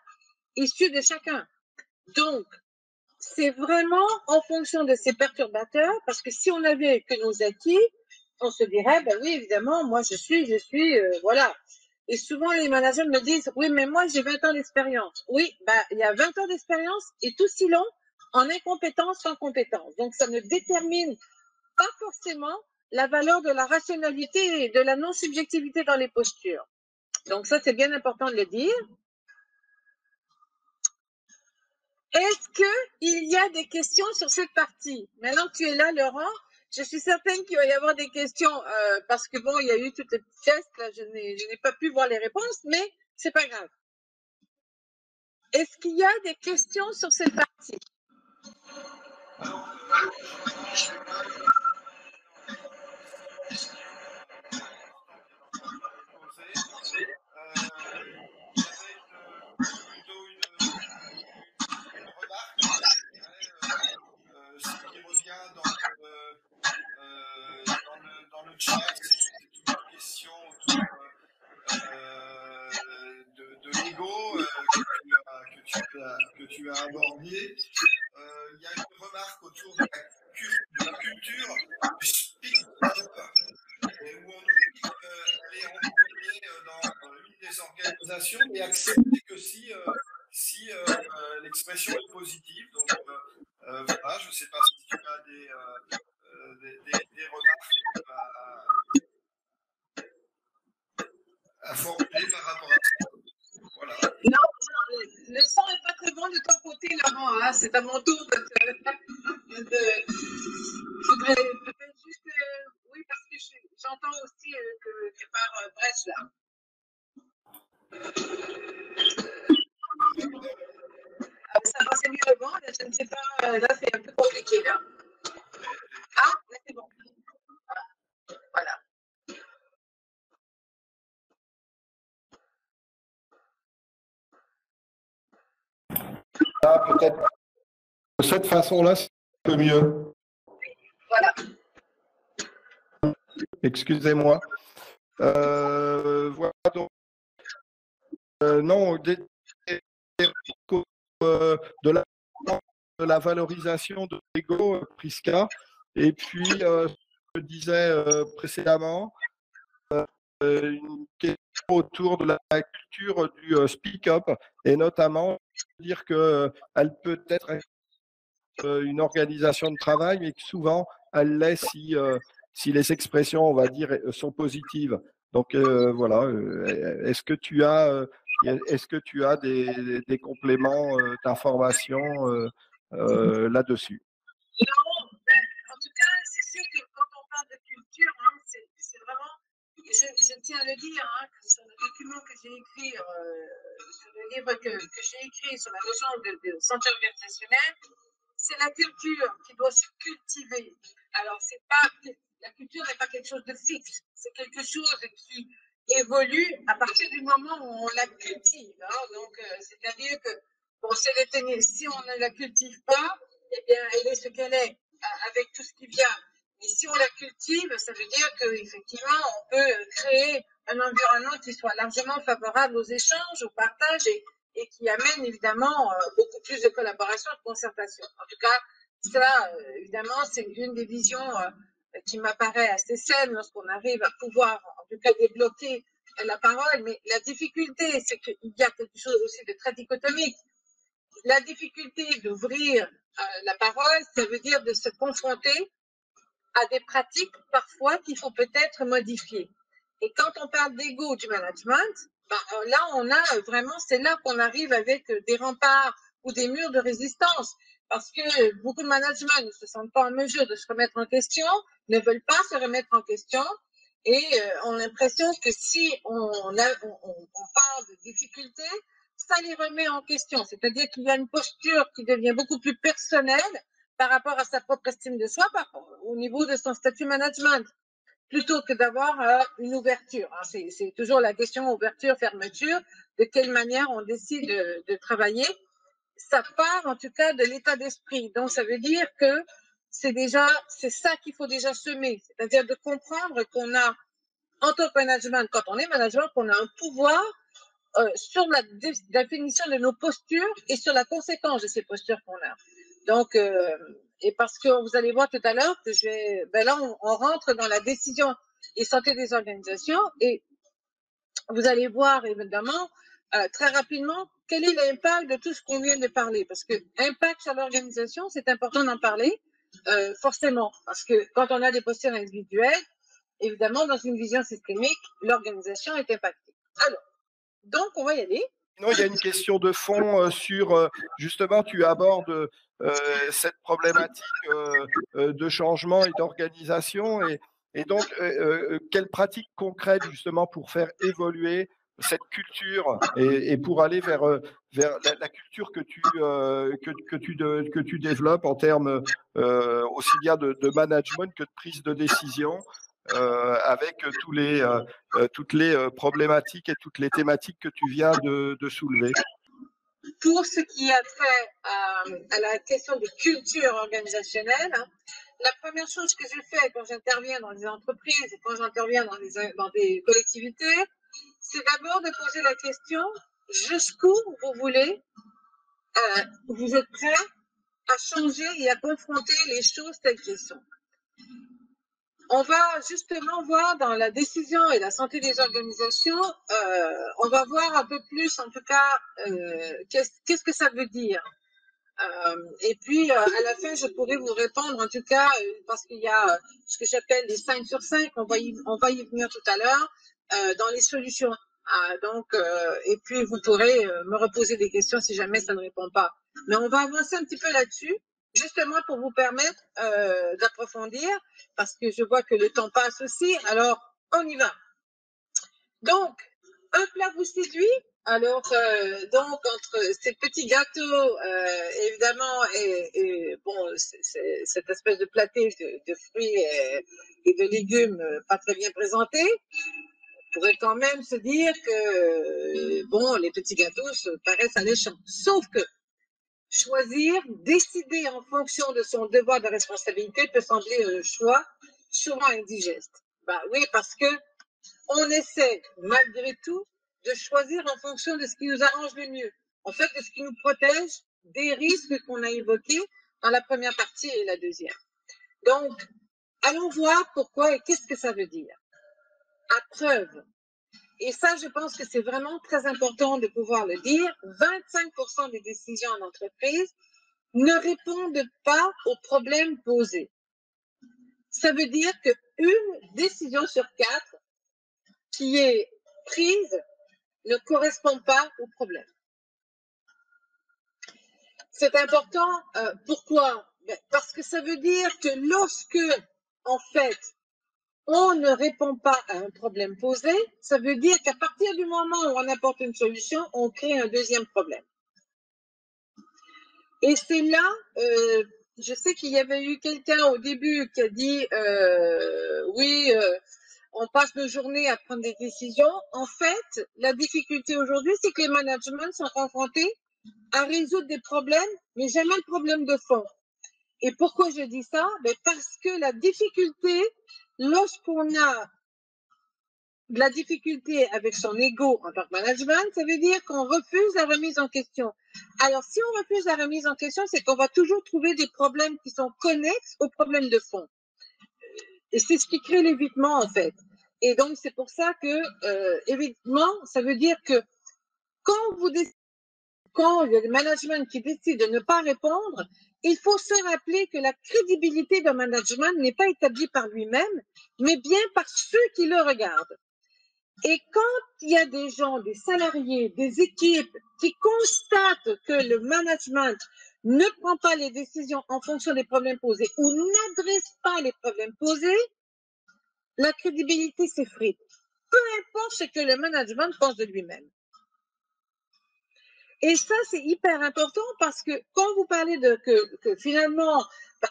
issues de chacun. Donc, c'est vraiment en fonction de ces perturbateurs, parce que si on avait que nos acquis, on se dirait, ben oui, évidemment, moi je suis, voilà. Et souvent, les managers me disent, oui, mais moi j'ai 20 ans d'expérience. Oui, ben, il y a 20 ans d'expérience et tout si long en incompétence sans compétence. Donc, ça ne détermine pas forcément la valeur de la rationalité et de la non-subjectivité dans les postures. Donc, ça, c'est bien important de le dire. Est-ce qu'il y a des questions sur cette partie? Maintenant que tu es là, Laurent, je suis certaine qu'il va y avoir des questions parce que bon, il y a eu toutes les petits tests, là, je n'ai pas pu voir les réponses, mais c'est pas grave. Est-ce qu'il y a des questions sur cette partie? Ce qui revient dans le chat, c'est toute une question autour de l'ego que tu as abordé. Il y a une remarque autour de la culture du speak up, où on nous dit qu'elle est employée dans une des organisations, mais accepter que si l'expression est positive. Donc voilà, je ne sais pas si tu as des remarques à formuler par rapport à ça. Voilà. Non, le son n'est pas très bon de ton côté, Laurent. Hein? C'est à mon tour de je voudrais peut-être juste, oui, parce que j'entends aussi que par brèche là. Ça passait mieux avant, là, je ne sais pas, là c'est un peu compliqué là. Ah, là c'est bon. Voilà. Ah, peut-être de cette façon-là, c'est un peu mieux. Voilà. Excusez-moi. Voilà donc. Non, de la valorisation de l'ego, Prisca. Et puis, je disais précédemment, une question autour de la culture du speak-up, et notamment dire qu'elle peut être une organisation de travail, mais que souvent, elle l'est si les expressions, on va dire, sont positives. Donc, voilà. Est-ce que tu as des compléments d'information là-dessus? Non, en tout cas, c'est sûr que quand on parle de culture, hein, c'est vraiment, je tiens à le dire, hein, que sur le document que j'ai écrit, sur le livre que j'ai écrit sur la notion de santé organisationnelle, c'est la culture qui doit se cultiver. Alors, la culture n'est pas quelque chose de fixe, c'est quelque chose qui évolue à partir du moment où on la cultive. Hein. Donc, c'est-à-dire que, bon, si on ne la cultive pas, eh bien, elle est ce qu'elle est, avec tout ce qui vient. Mais si on la cultive, ça veut dire qu'effectivement, on peut créer un environnement qui soit largement favorable aux échanges, au partage et qui amène évidemment beaucoup plus de collaboration et de concertation. En tout cas, ça, évidemment, c'est une des visions qui m'apparaît assez saine lorsqu'on arrive à pouvoir, en tout cas, débloquer la parole. Mais la difficulté, c'est qu'il y a quelque chose aussi de très dichotomique. La difficulté d'ouvrir la parole, ça veut dire de se confronter à des pratiques parfois qu'il faut peut-être modifier. Et quand on parle d'ego du management, ben, là, on a vraiment, c'est là qu'on arrive avec des remparts ou des murs de résistance. Parce que beaucoup de managers ne se sentent pas en mesure de se remettre en question, ne veulent pas se remettre en question et ont l'impression que si on parle de difficultés, ça les remet en question. C'est-à-dire qu'il y a une posture qui devient beaucoup plus personnelle par rapport à sa propre estime de soi, au niveau de son statut management, plutôt que d'avoir une ouverture. C'est toujours la question ouverture, fermeture, de quelle manière on décide de travailler. Ça part en tout cas de l'état d'esprit. Donc ça veut dire que c'est ça qu'il faut déjà semer, c'est-à-dire de comprendre qu'on a, en tant que management, quand on est manager, qu'on a un pouvoir sur la définition de nos postures et sur la conséquence de ces postures qu'on a. Donc, et parce que vous allez voir tout à l'heure que là, on rentre dans la décision et santé des organisations et vous allez voir évidemment très rapidement quel est l'impact de tout ce qu'on vient de parler. Parce que impact sur l'organisation, c'est important d'en parler, forcément. Parce que quand on a des postures individuelles, évidemment, dans une vision systémique, l'organisation est impactée. Alors, donc, on va y aller. Non, il y a une question de fond sur, justement, tu abordes cette problématique de changement et d'organisation. Et donc, quelles pratiques concrètes, justement, pour faire évoluer cette culture et pour aller vers la culture que tu développes en termes aussi bien de management que de prise de décision, avec toutes les problématiques et toutes les thématiques que tu viens de soulever. Pour ce qui a trait à la question de culture organisationnelle, la première chose que je fais quand j'interviens dans des entreprises et quand j'interviens dans des collectivités, c'est d'abord de poser la question jusqu'où vous êtes prêts à changer et à confronter les choses telles qu'elles sont. On va justement voir dans la décision et la santé des organisations, on va voir un peu plus, en tout cas, qu'est-ce que ça veut dire. Et puis, à la fin, je pourrais vous répondre, en tout cas, parce qu'il y a ce que j'appelle les 5 sur 5, on va y venir tout à l'heure, dans les solutions. Donc, et puis, vous pourrez me reposer des questions si jamais ça ne répond pas. Mais on va avancer un petit peu là-dessus, justement pour vous permettre d'approfondir, parce que je vois que le temps passe aussi. Alors, on y va. Donc, un plat vous séduit. Alors, donc, entre ces petits gâteaux, évidemment, et bon, cette espèce de platé de fruits et de légumes pas très bien présentés, on pourrait quand même se dire que, bon, les petits gâteaux paraissent alléchants. Sauf que choisir, décider en fonction de son devoir de responsabilité peut sembler un choix souvent indigeste. Ben oui, parce que on essaie, malgré tout, de choisir en fonction de ce qui nous arrange le mieux. En fait, de ce qui nous protège des risques qu'on a évoqués dans la première partie et la deuxième. Donc, allons voir pourquoi et qu'est-ce que ça veut dire. À preuve, et ça, je pense que c'est vraiment très important de pouvoir le dire, 25% des décisions en entreprise ne répondent pas aux problèmes posés. Ça veut dire qu'une décision sur 4 qui est prise ne correspond pas au problème. C'est important. Pourquoi? Parce que ça veut dire que lorsque, en fait, on ne répond pas à un problème posé, ça veut dire qu'à partir du moment où on apporte une solution, on crée un deuxième problème. Et c'est là, je sais qu'il y avait eu quelqu'un au début qui a dit oui, on passe nos journées à prendre des décisions. En fait, la difficulté aujourd'hui, c'est que les managements sont confrontés à résoudre des problèmes, mais jamais le problème de fond. Et pourquoi je dis ça? Parce que la difficulté, lorsqu'on a de la difficulté avec son ego en tant que management, ça veut dire qu'on refuse la remise en question. Alors, si on refuse la remise en question, c'est qu'on va toujours trouver des problèmes qui sont connexes aux problèmes de fond. Et c'est ce qui crée l'évitement, en fait. Et donc, c'est pour ça que, évidemment, ça veut dire que quand il y a le management qui décide de ne pas répondre, il faut se rappeler que la crédibilité d'un management n'est pas établie par lui-même, mais bien par ceux qui le regardent. Et quand il y a des gens, des salariés, des équipes qui constatent que le management ne prend pas les décisions en fonction des problèmes posés ou n'adresse pas les problèmes posés, la crédibilité s'effrite. Peu importe ce que le management pense de lui-même. Et ça, c'est hyper important parce que quand vous parlez que finalement,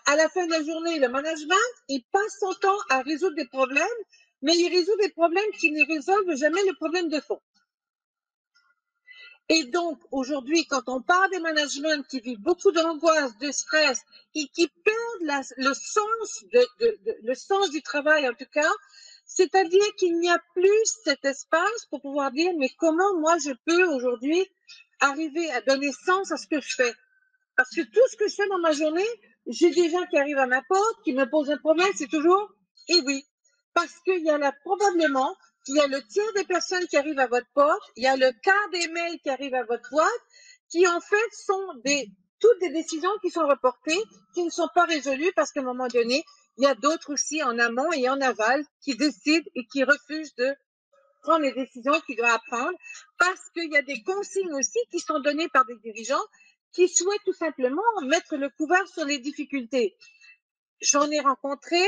à la fin de la journée, le management, il passe son temps à résoudre des problèmes, mais il résout des problèmes qui ne résolvent jamais le problème de fond. Et donc, aujourd'hui, quand on parle des managements qui vivent beaucoup d'angoisse, de stress et qui perdent le sens du travail, en tout cas, c'est-à-dire qu'il n'y a plus cet espace pour pouvoir dire, mais comment moi je peux aujourd'hui arriver à donner sens à ce que je fais? Parce que tout ce que je fais dans ma journée, j'ai des gens qui arrivent à ma porte, qui me posent un problème, c'est toujours, et oui. Parce qu'il y a là, probablement, il y a le tiers des personnes qui arrivent à votre porte, il y a le quart des mails qui arrivent à votre boîte, qui en fait sont toutes des décisions qui sont reportées, qui ne sont pas résolues parce qu'à un moment donné, il y a d'autres aussi en amont et en aval qui décident et qui refusent de prendre les décisions qu'ils doivent prendre parce qu'il y a des consignes aussi qui sont données par des dirigeants qui souhaitent tout simplement mettre le couvert sur les difficultés. J'en ai rencontré,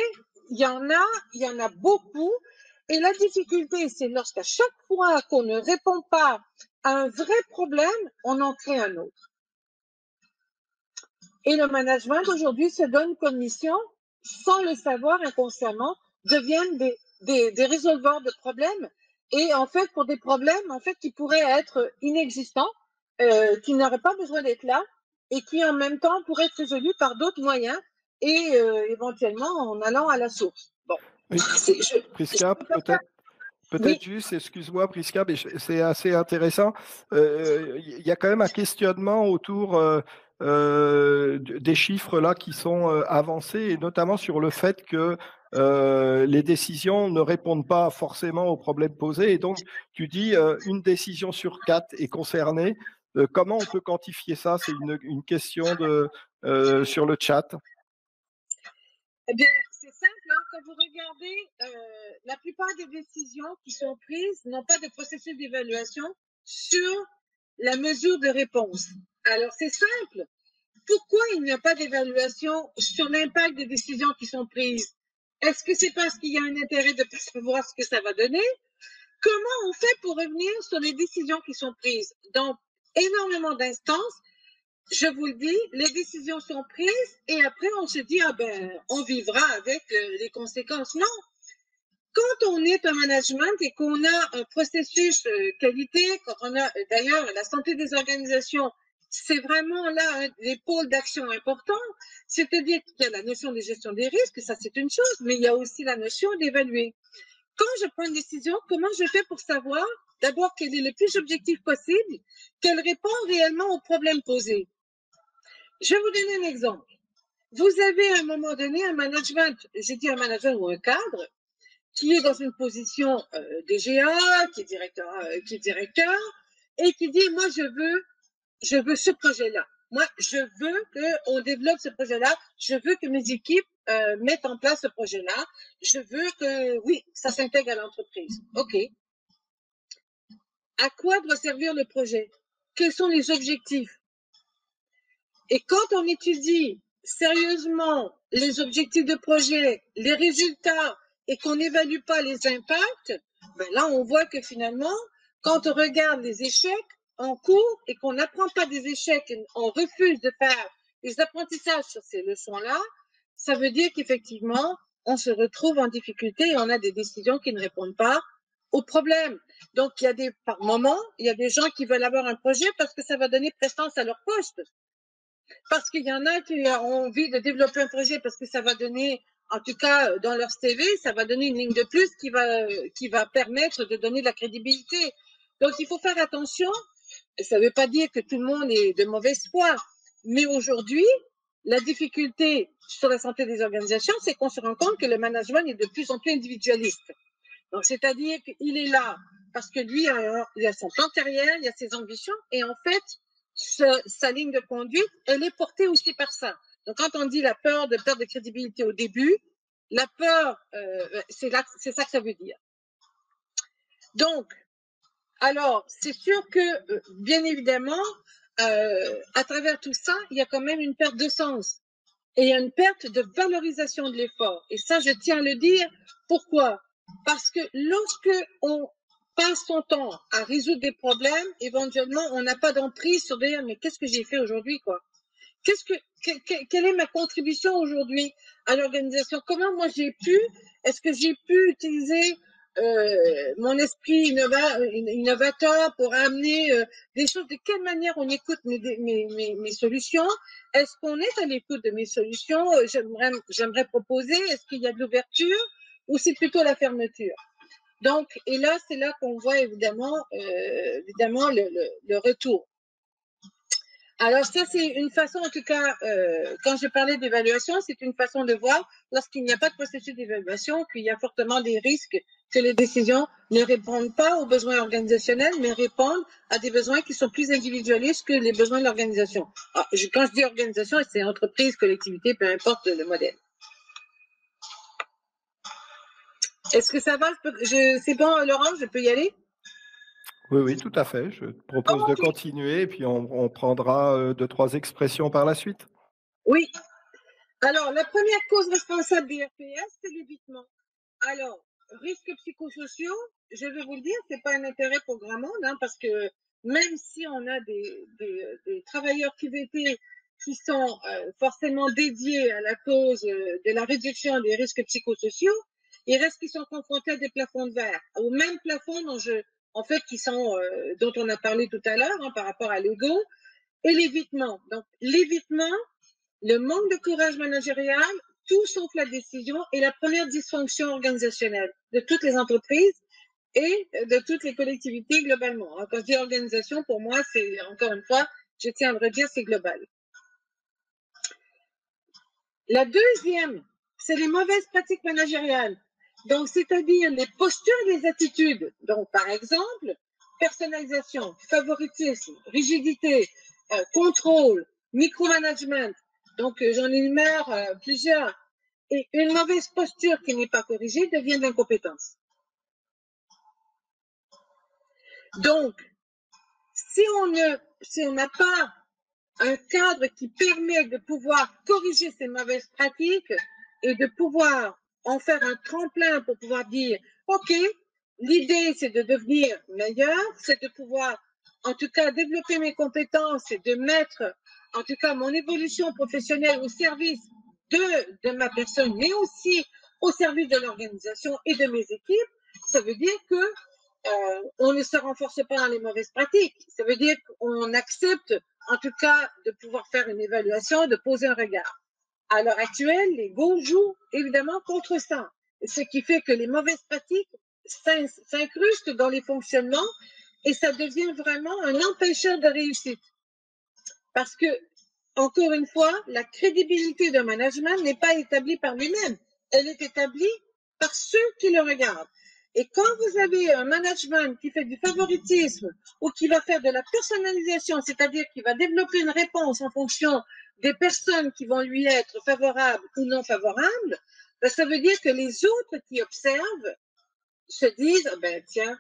il y en a beaucoup. Et la difficulté, c'est lorsqu'à chaque fois qu'on ne répond pas à un vrai problème, on en crée un autre. Et le management aujourd'hui se donne comme mission, sans le savoir inconsciemment, deviennent des résolveurs de problèmes. Et en fait, pour des problèmes en fait qui pourraient être inexistants, qui n'auraient pas besoin d'être là, et qui en même temps pourraient être résolus par d'autres moyens, et éventuellement en allant à la source. Bon, oui. Prisca, peut-être juste, excuse-moi Prisca, mais c'est assez intéressant. Il y a quand même un questionnement autour des chiffres là qui sont avancés, et notamment sur le fait que les décisions ne répondent pas forcément aux problèmes posés. Et donc, tu dis une décision sur 4 est concernée. Comment on peut quantifier ça? C'est une question sur le chat. Eh bien, c'est simple, hein, quand vous regardez, la plupart des décisions qui sont prises n'ont pas de processus d'évaluation sur la mesure de réponse. Alors, c'est simple. Pourquoi il n'y a pas d'évaluation sur l'impact des décisions qui sont prises? Est-ce que c'est parce qu'il y a un intérêt de savoir ce que ça va donner? Comment on fait pour revenir sur les décisions qui sont prises? Dans énormément d'instances, je vous le dis, les décisions sont prises et après on se dit, ah ben, on vivra avec les conséquences. Non. Quand on est un management et qu'on a un processus qualité, quand on a d'ailleurs la santé des organisations, c'est vraiment là les pôles d'action importants. C'est-à-dire qu'il y a la notion de gestion des risques, ça c'est une chose, mais il y a aussi la notion d'évaluer. Quand je prends une décision, comment je fais pour savoir d'abord quel est le plus objectif possible, qu'elle répond réellement aux problèmes posés? Je vais vous donner un exemple. Vous avez à un moment donné un management, j'ai dit un management ou un cadre, qui est dans une position DGA, qui est directeur, et qui dit, moi je veux ce projet-là. Moi, je veux qu'on développe ce projet-là. Je veux que mes équipes mettent en place ce projet-là. Je veux que, oui, ça s'intègre à l'entreprise. OK. À quoi doit servir le projet? Quels sont les objectifs? Et quand on étudie sérieusement les objectifs de projet, les résultats, et qu'on n'évalue pas les impacts, ben là, on voit que finalement, quand on regarde les échecs en cours et qu'on n'apprend pas des échecs, et on refuse de faire des apprentissages sur ces leçons-là, ça veut dire qu'effectivement, on se retrouve en difficulté et on a des décisions qui ne répondent pas aux problèmes. Donc, par moment, il y a des gens qui veulent avoir un projet parce que ça va donner prestance à leur poste. Parce qu'il y en a qui ont envie de développer un projet parce que ça va donner, en tout cas dans leur CV, ça va donner une ligne de plus qui va permettre de donner de la crédibilité. Donc il faut faire attention. Ça ne veut pas dire que tout le monde est de mauvaise foi, mais aujourd'hui, la difficulté sur la santé des organisations, c'est qu'on se rend compte que le management est de plus en plus individualiste. Donc c'est-à-dire qu'il est là parce que lui, il a son plan de carrière, il a ses ambitions, et en fait, sa ligne de conduite, elle est portée aussi par ça. Donc, quand on dit la peur de perdre de crédibilité au début, la peur, c'est ça que ça veut dire. Donc, alors, c'est sûr que, bien évidemment, à travers tout ça, il y a quand même une perte de sens et il y a une perte de valorisation de l'effort. Et ça, je tiens à le dire. Pourquoi? Parce que lorsque on passe son temps à résoudre des problèmes, éventuellement, on n'a pas d'emprise sur dire, mais qu'est-ce que j'ai fait aujourd'hui, quoi? Quelle est ma contribution aujourd'hui à l'organisation? Comment moi est-ce que j'ai pu utiliser mon esprit innovateur pour amener des choses? De quelle manière on écoute mes solutions? Est-ce qu'on est à l'écoute de mes solutions? J'aimerais proposer, est-ce qu'il y a de l'ouverture ou c'est plutôt la fermeture? Donc, et là, c'est là qu'on voit évidemment le retour. Alors ça, c'est une façon, en tout cas, quand je parlais d'évaluation, c'est une façon de voir lorsqu'il n'y a pas de processus d'évaluation, qu'il y a fortement des risques que les décisions ne répondent pas aux besoins organisationnels, mais répondent à des besoins qui sont plus individualistes que les besoins de l'organisation. Quand je dis organisation, c'est entreprise, collectivité, peu importe le modèle. Est-ce que ça va? C'est bon, Laurent, je peux y aller? Oui, oui, tout à fait. Je te propose de continuer et puis on prendra 2-3 expressions par la suite. Oui. Alors, la première cause responsable des RPS, c'est l'évitement. Alors, risques psychosociaux, je vais vous le dire, c'est pas un intérêt pour grand monde, hein, parce que même si on a des travailleurs QVT qui sont forcément dédiés à la cause de la réduction des risques psychosociaux, il reste qu'ils sont confrontés à des plafonds de verre, au même plafond dont on a parlé tout à l'heure, hein, par rapport à l'ego, et l'évitement. Donc, l'évitement, le manque de courage managérial, tout sauf la décision, est la première dysfonction organisationnelle de toutes les entreprises et de toutes les collectivités globalement. Quand je dis organisation, pour moi, c'est, encore une fois, je tiens à le redire, c'est global. La deuxième, c'est les mauvaises pratiques managériales. Donc, c'est-à-dire les postures et les attitudes. Donc, par exemple, personnalisation, favoritisme, rigidité, contrôle, micromanagement. Donc, j'en énumère plusieurs. Et une mauvaise posture qui n'est pas corrigée devient de l'incompétence. Donc, si on n'a pas un cadre qui permet de pouvoir corriger ces mauvaises pratiques et de pouvoir en faire un tremplin pour pouvoir dire, OK, l'idée c'est de devenir meilleur, c'est de pouvoir en tout cas développer mes compétences et de mettre en tout cas mon évolution professionnelle au service de ma personne, mais aussi au service de l'organisation et de mes équipes. Ça veut dire que on ne se renforce pas dans les mauvaises pratiques. Ça veut dire qu'on accepte en tout cas de pouvoir faire une évaluation, de poser un regard. À l'heure actuelle, l'ego joue évidemment contre ça, ce qui fait que les mauvaises pratiques s'incrustent dans les fonctionnements et ça devient vraiment un empêcheur de réussite. Parce que, encore une fois, la crédibilité d'un management n'est pas établie par lui-même, elle est établie par ceux qui le regardent. Et quand vous avez un management qui fait du favoritisme ou qui va faire de la personnalisation, c'est-à-dire qui va développer une réponse en fonction des personnes qui vont lui être favorables ou non favorables, ben ça veut dire que les autres qui observent se disent, ben tiens,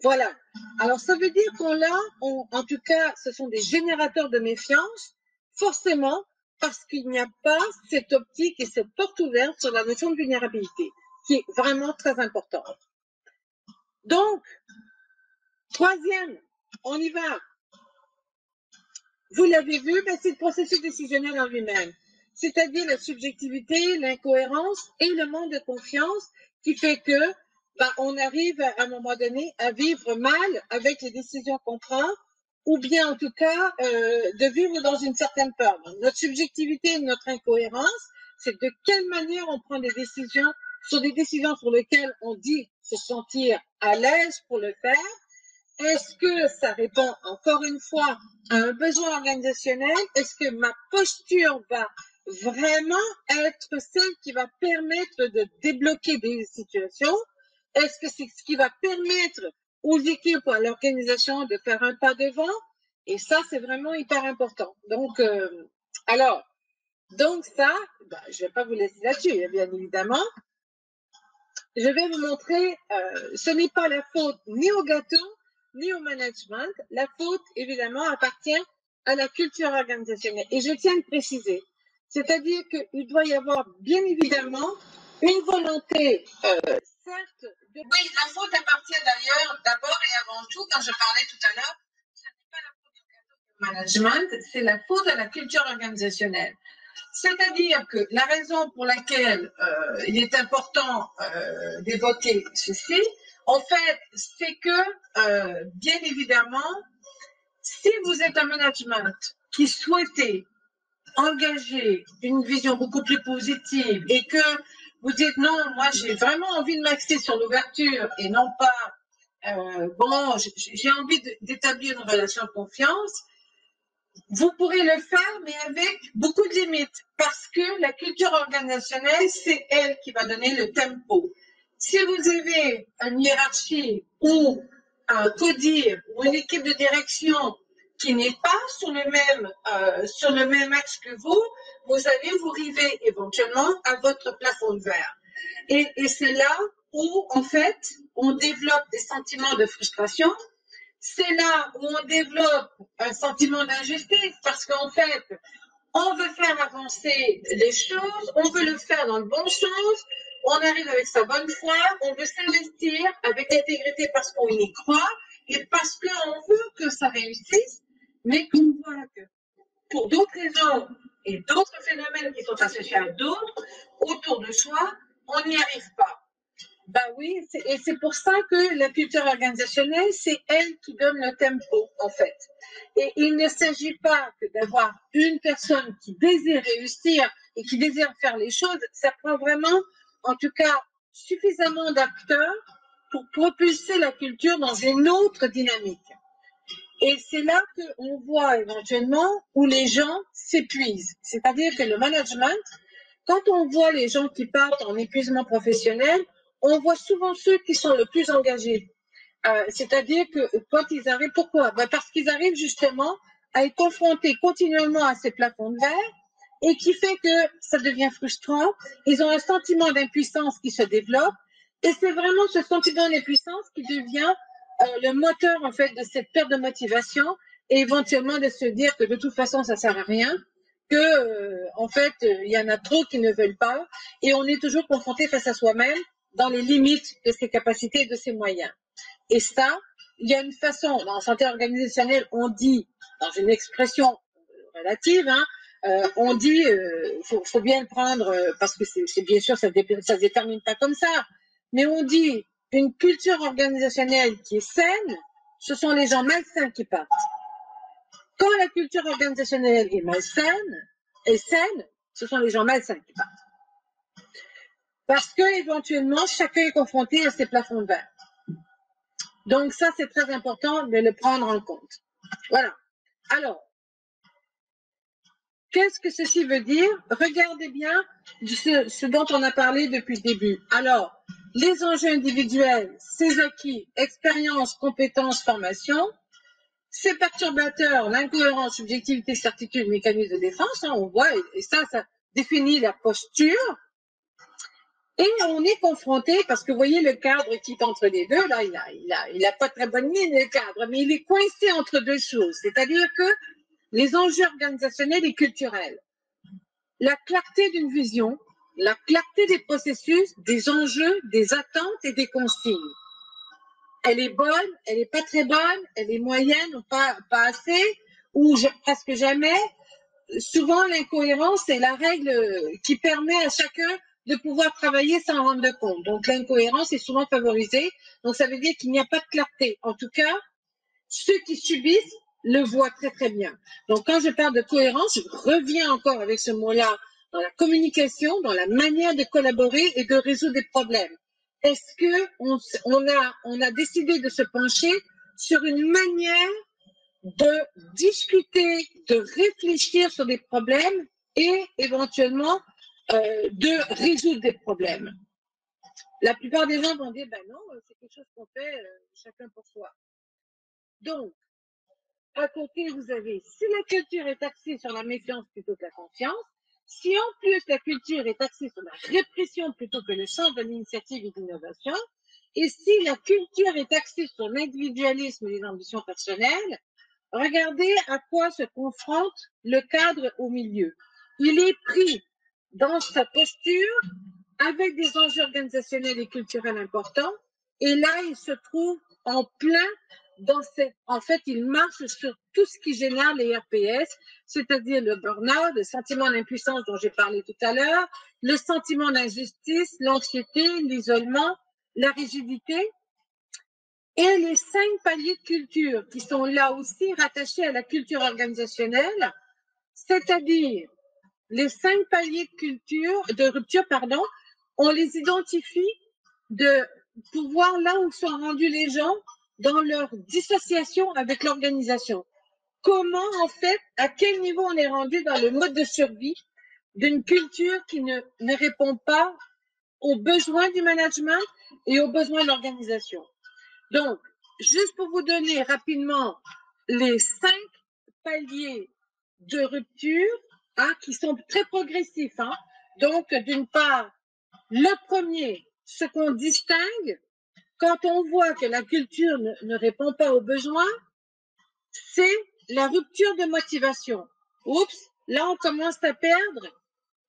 voilà. Alors ça veut dire en tout cas, ce sont des générateurs de méfiance, forcément, parce qu'il n'y a pas cette optique et cette porte ouverte sur la notion de vulnérabilité, qui est vraiment très importante. Donc, troisième, on y va. Vous l'avez vu, ben c'est le processus décisionnel en lui-même, c'est-à-dire la subjectivité, l'incohérence et le manque de confiance qui fait que on arrive à un moment donné à vivre mal avec les décisions qu'on prend ou bien en tout cas de vivre dans une certaine peur. Donc, notre subjectivité et notre incohérence, c'est de quelle manière on prend des décisions sur lesquelles on dit se sentir à l'aise pour le faire. Est-ce que ça répond encore une fois à un besoin organisationnel? Est-ce que ma posture va vraiment être celle qui va permettre de débloquer des situations? Est-ce que c'est ce qui va permettre aux équipes ou à l'organisation de faire un pas devant? Et ça, c'est vraiment hyper important. Donc, ça, je ne vais pas vous laisser là-dessus, bien évidemment. Je vais vous montrer, ce n'est pas la faute ni au gâteau, ni au management. La faute, évidemment, appartient à la culture organisationnelle. Et je tiens à le préciser. C'est-à-dire qu'il doit y avoir, bien évidemment, une volonté certes, oui, la faute appartient d'ailleurs d'abord et avant tout, quand je parlais tout à l'heure, ce n'est pas la faute du management, c'est la faute de la culture organisationnelle. C'est-à-dire que la raison pour laquelle il est important d'évoquer ceci, en fait, c'est que, bien évidemment, si vous êtes un management qui souhaitait engager une vision beaucoup plus positive et que vous dites non, moi j'ai vraiment envie de m'axer sur l'ouverture et non pas, bon, j'ai envie d'établir une relation de confiance, vous pourrez le faire, mais avec beaucoup de limites, parce que la culture organisationnelle, c'est elle qui va donner le tempo. Si vous avez une hiérarchie ou un codir ou une équipe de direction qui n'est pas sur le même axe que vous allez vous river éventuellement à votre plafond de verre. Et c'est là où, en fait, on développe des sentiments de frustration. C'est là où on développe un sentiment d'injustice parce qu'en fait, on veut faire avancer les choses, on veut le faire dans de bonnes choses, on arrive avec sa bonne foi, on veut s'investir avec intégrité parce qu'on y croit et parce qu'on veut que ça réussisse, mais qu'on voit que pour d'autres raisons et d'autres phénomènes qui sont associés à d'autres, autour de soi, on n'y arrive pas. Ben oui, et c'est pour ça que la culture organisationnelle, c'est elle qui donne le tempo, en fait. Et il ne s'agit pas que d'avoir une personne qui désire réussir et qui désire faire les choses. Ça prend vraiment, en tout cas, suffisamment d'acteurs pour propulser la culture dans une autre dynamique. Et c'est là qu'on voit éventuellement où les gens s'épuisent. C'est-à-dire que le management, quand on voit les gens qui partent en épuisement professionnel, on voit souvent ceux qui sont le plus engagés. C'est-à-dire que quand ils arrivent, pourquoi? Parce qu'ils arrivent justement à être confrontés continuellement à ces plafonds de verre et qui fait que ça devient frustrant. Ils ont un sentiment d'impuissance qui se développe et c'est vraiment ce sentiment d'impuissance qui devient le moteur en fait de cette perte de motivation et éventuellement de se dire que de toute façon ça sert à rien, que en fait il y en a trop qui ne veulent pas et on est toujours confronté face à soi-même dans les limites de ses capacités et de ses moyens. Et ça, il y a une façon, dans la santé organisationnelle, on dit, dans une expression relative, on dit, faut bien le prendre, parce que c'est bien sûr, ça se détermine pas comme ça, mais on dit, une culture organisationnelle qui est saine, ce sont les gens malsains qui partent. Quand la culture organisationnelle est malsaine, est saine, ce sont les gens malsains qui partent. Parce que éventuellement, chacun est confronté à ses plafonds de verre. Donc ça, c'est très important de le prendre en compte. Voilà. Alors, qu'est-ce que ceci veut dire? Regardez bien ce dont on a parlé depuis le début. Alors, les enjeux individuels, ses acquis, expérience, compétences, formation, ces perturbateurs, l'incohérence, subjectivité, certitude, mécanisme de défense, on voit, et ça définit la posture. Et on est confronté, parce que vous voyez le cadre qui est entre les deux, là, il a pas très bonne ligne, le cadre, mais il est coincé entre deux choses. C'est-à-dire que les enjeux organisationnels et culturels, la clarté d'une vision, la clarté des processus, des enjeux, des attentes et des consignes. Elle est bonne, elle est pas très bonne, elle est moyenne ou pas assez, ou presque jamais. Souvent, l'incohérence est la règle qui permet à chacun de pouvoir travailler sans rendre compte. Donc, l'incohérence est souvent favorisée. Donc, ça veut dire qu'il n'y a pas de clarté. En tout cas, ceux qui subissent le voient très, très bien. Donc, quand je parle de cohérence, je reviens encore avec ce mot-là dans la communication, dans la manière de collaborer et de résoudre des problèmes. Est-ce que on a décidé de se pencher sur une manière de discuter, de réfléchir sur des problèmes et éventuellement de résoudre des problèmes. La plupart des gens vont dire, ben non, c'est quelque chose qu'on fait chacun pour soi. Donc, à côté, vous avez, si la culture est axée sur la méfiance plutôt que la confiance, si en plus la culture est axée sur la répression plutôt que le sens de l'initiative et de l'innovation, et si la culture est axée sur l'individualisme et les ambitions personnelles, regardez à quoi se confronte le cadre au milieu. Il est pris dans sa posture avec des enjeux organisationnels et culturels importants. Et là, il se trouve en plein dans cette. En fait, il marche sur tout ce qui génère les RPS, c'est-à-dire le burn-out, le sentiment d'impuissance dont j'ai parlé tout à l'heure, le sentiment d'injustice, l'anxiété, l'isolement, la rigidité. Et les 5 paliers de culture qui sont là aussi rattachés à la culture organisationnelle, c'est-à-dire les 5 paliers de rupture, pardon, on les identifie pour voir là où sont rendus les gens dans leur dissociation avec l'organisation. Comment, en fait, à quel niveau on est rendu dans le mode de survie d'une culture qui ne répond pas aux besoins du management et aux besoins de l'organisation. Donc, juste pour vous donner rapidement les 5 paliers de rupture, qui sont très progressifs. Donc, d'une part, le premier, ce qu'on distingue, quand on voit que la culture ne répond pas aux besoins, c'est la rupture de motivation. Oups, là, on commence à perdre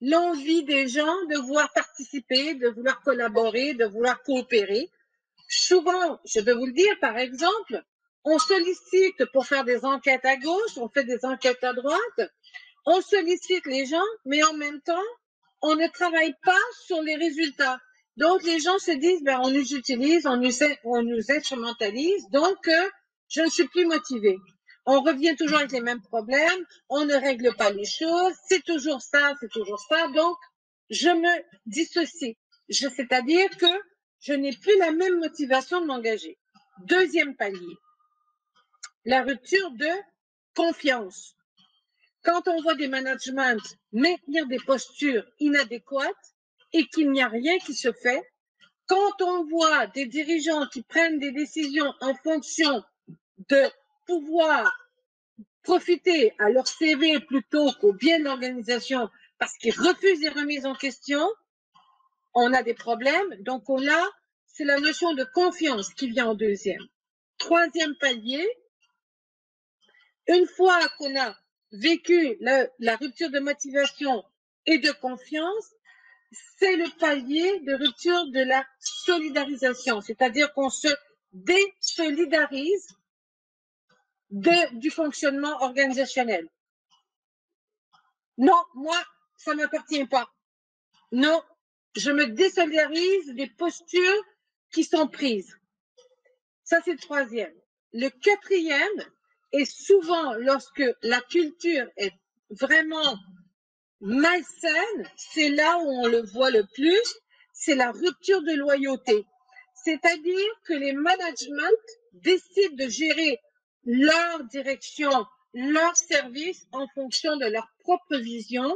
l'envie des gens de vouloir participer, de vouloir collaborer, de vouloir coopérer. Souvent, je vais vous le dire, par exemple, on sollicite pour faire des enquêtes à gauche, on fait des enquêtes à droite, on sollicite les gens, mais en même temps, on ne travaille pas sur les résultats. Donc, les gens se disent, on nous utilise, on nous instrumentalise, donc je ne suis plus motivée. On revient toujours avec les mêmes problèmes, on ne règle pas les choses, c'est toujours ça, donc je me dissocie. C'est-à-dire que je n'ai plus la même motivation de m'engager. Deuxième palier, la rupture de confiance. Quand on voit des managements maintenir des postures inadéquates et qu'il n'y a rien qui se fait, quand on voit des dirigeants qui prennent des décisions en fonction de pouvoir profiter à leur CV plutôt qu'au bien de l'organisation parce qu'ils refusent les remises en question, on a des problèmes. Donc là, c'est la notion de confiance qui vient en deuxième. Troisième palier, une fois qu'on a vécu la rupture de motivation et de confiance, c'est le palier de rupture de la solidarisation, c'est-à-dire qu'on se désolidarise du fonctionnement organisationnel. Non, moi, ça ne m'appartient pas. Non, je me désolidarise des postures qui sont prises. Ça, c'est le troisième. Le quatrième, et souvent lorsque la culture est vraiment malsaine, c'est là où on le voit le plus, c'est la rupture de loyauté. C'est-à-dire que les managements décident de gérer leur direction, leur service en fonction de leur propre vision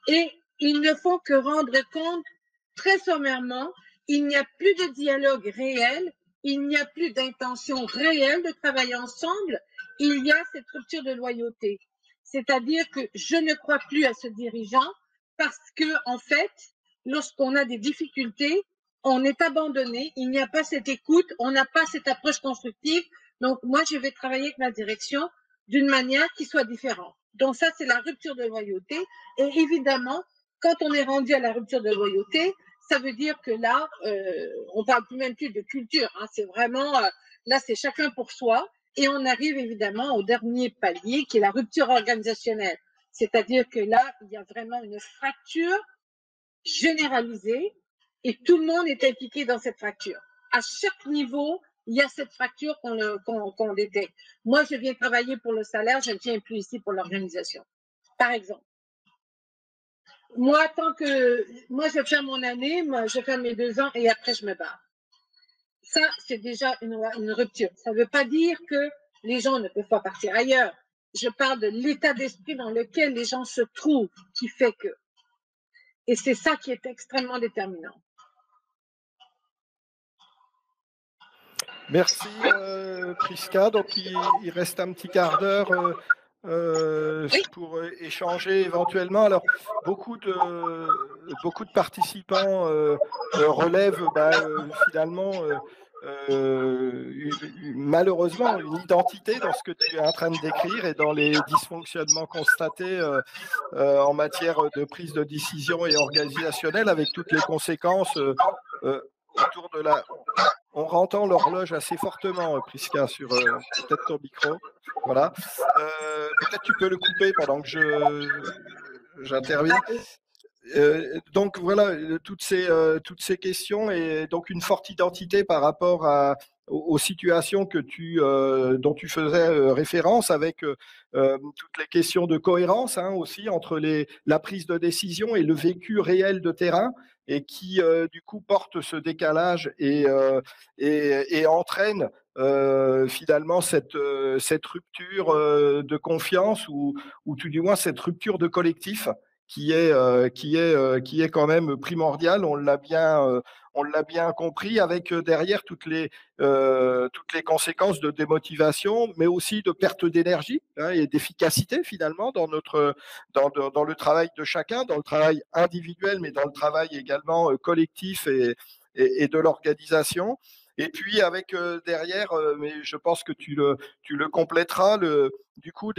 et ils ne font que rendre compte très sommairement. Il n'y a plus de dialogue réel, il n'y a plus d'intention réelle de travailler ensemble, il y a cette rupture de loyauté. C'est-à-dire que je ne crois plus à ce dirigeant parce que, en fait, lorsqu'on a des difficultés, on est abandonné, il n'y a pas cette écoute, on n'a pas cette approche constructive. Donc, moi, je vais travailler avec ma direction d'une manière qui soit différente. Donc, ça, c'est la rupture de loyauté. Et évidemment, quand on est rendu à la rupture de loyauté, ça veut dire que là, on parle même plus de culture. C'est vraiment, là, c'est chacun pour soi. Et on arrive évidemment au dernier palier, qui est la rupture organisationnelle. C'est-à-dire que là, il y a vraiment une fracture généralisée et tout le monde est impliqué dans cette fracture. À chaque niveau, il y a cette fracture qu'on détecte. Moi, je viens travailler pour le salaire, je ne viens plus ici pour l'organisation. Par exemple. Moi, je vais faire mon année, je fais mes 2 ans et après, je me barre. Ça, c'est déjà une rupture. Ça ne veut pas dire que les gens ne peuvent pas partir ailleurs. Je parle de l'état d'esprit dans lequel les gens se trouvent, qui fait que. Et c'est ça qui est extrêmement déterminant. Merci, Prisca. Donc, il reste un petit quart d'heure pour échanger éventuellement. Alors, beaucoup de participants relèvent finalement malheureusement une identité dans ce que tu es en train de décrire et dans les dysfonctionnements constatés en matière de prise de décision et organisationnelle, avec toutes les conséquences autour de la. On entend l'horloge assez fortement, Prisca, sur peut-être ton micro. Voilà. Peut-être tu peux le couper pendant que j'interviens. Donc voilà, toutes ces questions et donc une forte identité par rapport aux situations dont tu faisais référence, avec toutes les questions de cohérence aussi entre la prise de décision et le vécu réel de terrain, et qui du coup porte ce décalage et entraîne finalement cette rupture de confiance, ou tout du moins cette rupture de collectif qui est quand même primordial. On l'a bien compris, avec derrière toutes les conséquences de démotivation, mais aussi de perte d'énergie et d'efficacité finalement dans le travail de chacun, dans le travail individuel, mais dans le travail également collectif et de l'organisation. Et puis avec derrière, mais je pense que tu le compléteras, du coup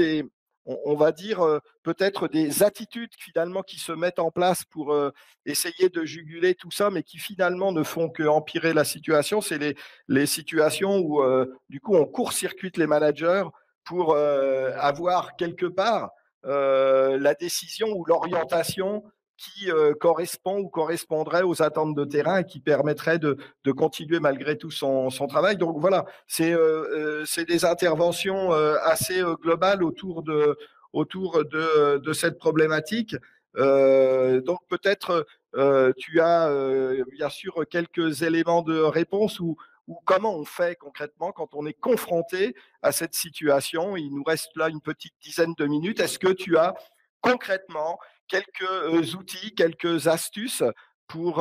on va dire peut-être des attitudes finalement qui se mettent en place pour essayer de juguler tout ça, mais qui finalement ne font qu'empirer la situation. C'est les situations où du coup on court-circuite les managers pour avoir quelque part la décision ou l'orientation qui correspond ou correspondrait aux attentes de terrain et qui permettrait de continuer malgré tout son travail. Donc voilà, c'est des interventions assez globales autour de cette problématique. Donc peut-être tu as bien sûr quelques éléments de réponse, ou comment on fait concrètement quand on est confronté à cette situation. Il nous reste là une petite dizaine de minutes. Est-ce que tu as concrètement quelques outils, quelques astuces pour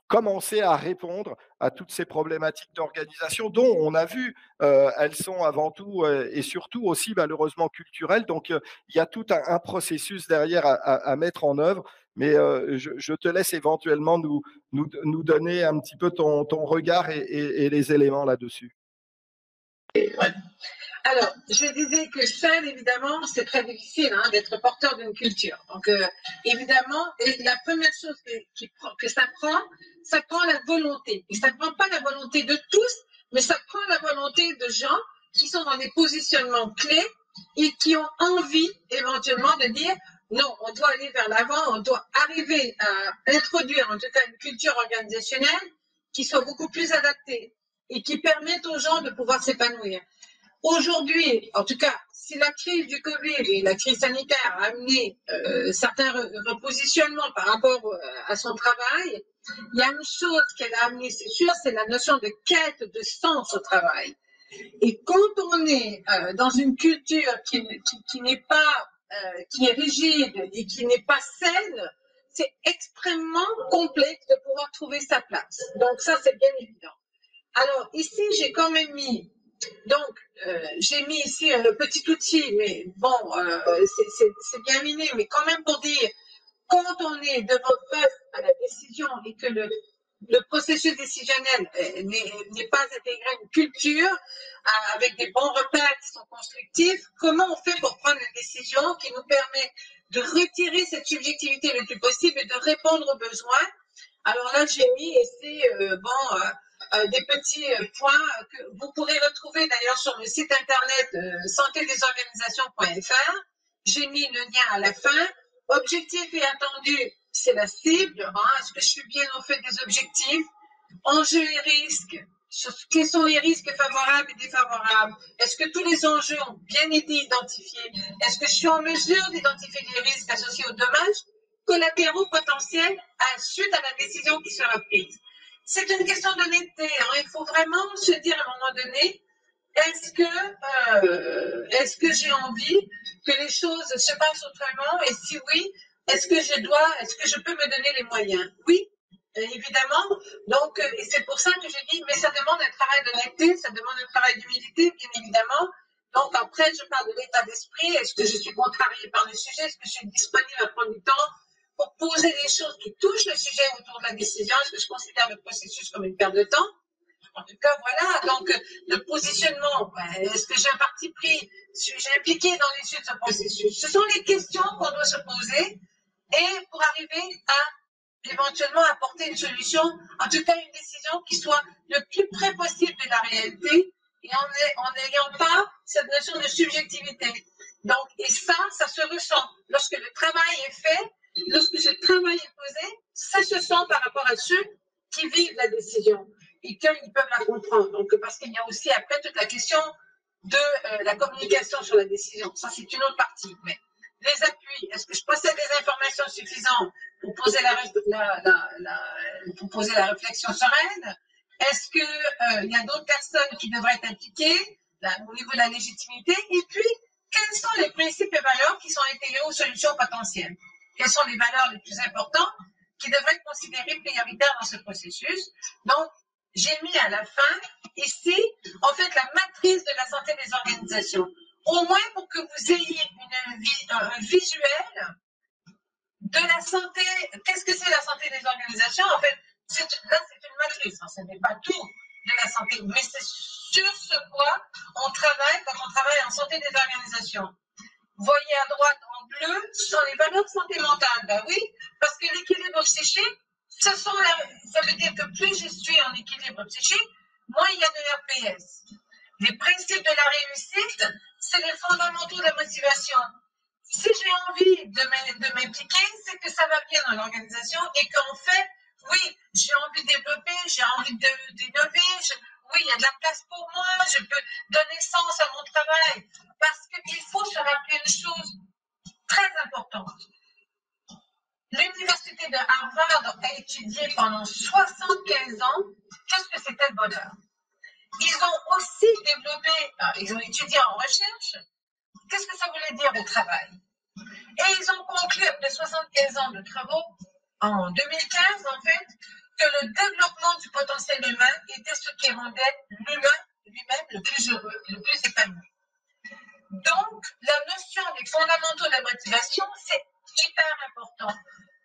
commencer à répondre à toutes ces problématiques d'organisation, dont on a vu, elles sont avant tout et surtout aussi malheureusement culturelles. Donc il y a tout un processus derrière à mettre en œuvre. Mais je te laisse éventuellement nous donner un petit peu ton regard et les éléments là-dessus. Alors, je disais que seul, évidemment, c'est très difficile d'être porteur d'une culture. Donc, évidemment, et la première chose que ça prend la volonté. Et ça ne prend pas la volonté de tous, mais ça prend la volonté de gens qui sont dans des positionnements clés et qui ont envie, éventuellement, de dire non, on doit aller vers l'avant, on doit arriver à introduire, en tout cas, une culture organisationnelle qui soit beaucoup plus adaptée et qui permette aux gens de pouvoir s'épanouir. Aujourd'hui, en tout cas, si la crise du Covid et la crise sanitaire a amené certains repositionnements par rapport à son travail, il y a une chose qu'elle a amené, c'est sûr, c'est la notion de quête de sens au travail. Et quand on est dans une culture qui n'est pas, qui est rigide et qui n'est pas saine, c'est extrêmement complexe de pouvoir trouver sa place. Donc ça, c'est bien évident. Alors ici, j'ai quand même mis, j'ai mis ici un petit outil, mais bon, c'est bien miné, mais quand même pour dire, quand on est face à la décision et que le processus décisionnel n'est pas intégré à une culture avec des bons repères qui sont constructifs, comment on fait pour prendre une décision qui nous permet de retirer cette subjectivité le plus possible et de répondre aux besoins? Alors là, j'ai mis ici, des petits points que vous pourrez retrouver d'ailleurs sur le site internet santédesorganisations.fr. J'ai mis le lien à la fin. Objectif et attendu, c'est la cible. Est-ce que je suis bien en fait des objectifs? Enjeux et risques. Quels sont les risques favorables et défavorables? Est-ce que tous les enjeux ont bien été identifiés? Est-ce que je suis en mesure d'identifier les risques associés aux dommages collatéraux potentiels suite à la décision qui sera prise? C'est une question d'honnêteté. Il faut vraiment se dire à un moment donné, est-ce que j'ai envie que les choses se passent autrement? Et si oui, est-ce que je peux me donner les moyens? Oui, évidemment. Donc, et c'est pour ça que je dis, mais ça demande un travail d'honnêteté, ça demande un travail d'humilité, bien évidemment. Donc après, je parle de l'état d'esprit. Est-ce que je suis contrariée par le sujet? Est-ce que je suis disponible à prendre du temps pour poser des choses qui touchent le sujet autour de la décision. Est-ce que je considère le processus comme une perte de temps? En tout cas, voilà. Donc, le positionnement, est-ce que j'ai un parti pris? Suis-je impliqué dans l'issue de ce processus? Ce sont les questions qu'on doit se poser et pour arriver à éventuellement apporter une solution, en tout cas une décision qui soit le plus près possible de la réalité et en n'ayant pas cette notion de subjectivité. Donc, et ça se ressent. Lorsque le travail est fait, lorsque ce travail est posé, ça se sent par rapport à ceux qui vivent la décision et qu'ils peuvent la comprendre. Donc, parce qu'il y a aussi après toute la question de la communication sur la décision. Ça, c'est une autre partie. Mais les appuis, est-ce que je possède des informations suffisantes pour poser pour poser la réflexion sereine? Est-ce qu'il y a d'autres personnes qui devraient être impliquées au niveau de la légitimité? Et puis, quels sont les principes et valeurs qui sont intégrés aux solutions potentielles? Quelles sont les valeurs les plus importantes qui devraient être considérées prioritaires dans ce processus? Donc, j'ai mis à la fin, ici, en fait, la matrice de la santé des organisations. Au moins pour que vous ayez un visuel de la santé. Qu'est-ce que c'est la santé des organisations? En fait, là, c'est une matrice. Ce n'est pas tout de la santé, mais c'est sur ce quoi on travaille quand on travaille en santé des organisations. Vous voyez à droite en bleu, ce sont les valeurs de santé mentale. Ben oui, parce que l'équilibre psychique, ça veut dire que plus je suis en équilibre psychique, moins il y a de RPS. Les principes de la réussite, c'est les fondamentaux de la motivation. Si j'ai envie de m'impliquer, c'est que ça va bien dans l'organisation et qu'en fait, oui, j'ai envie de développer, j'ai envie d'innover, oui, il y a de la place pour moi, je peux donner sens à mon travail. Parce qu'il faut se rappeler une chose très importante. L'université de Harvard a étudié pendant 75 ans qu'est-ce que c'était le bonheur. Ils ont aussi développé, ils ont étudié en recherche, qu'est-ce que ça voulait dire au travail. Et ils ont conclu, après 75 ans de travaux, en 2015 en fait, que le développement du potentiel humain était ce qui rendait l'humain lui-même le plus heureux, le plus épanoui. Donc, la notion des fondamentaux de la motivation, c'est hyper important.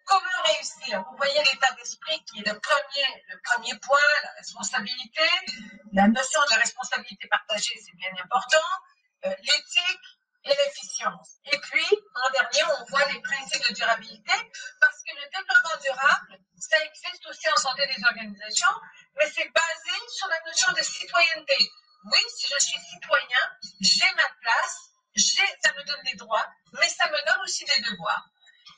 Comment réussir? Vous voyez l'état d'esprit qui est le premier point, la responsabilité, la notion de responsabilité partagée, c'est bien important, l'éthique et l'efficience. Et puis, en dernier, on voit les principes de durabilité, parce que le développement durable, ça existe aussi en santé des organisations, mais c'est basé sur la notion de citoyenneté. Oui, si je suis citoyen, j'ai ma place, ça me donne des droits, mais ça me donne aussi des devoirs.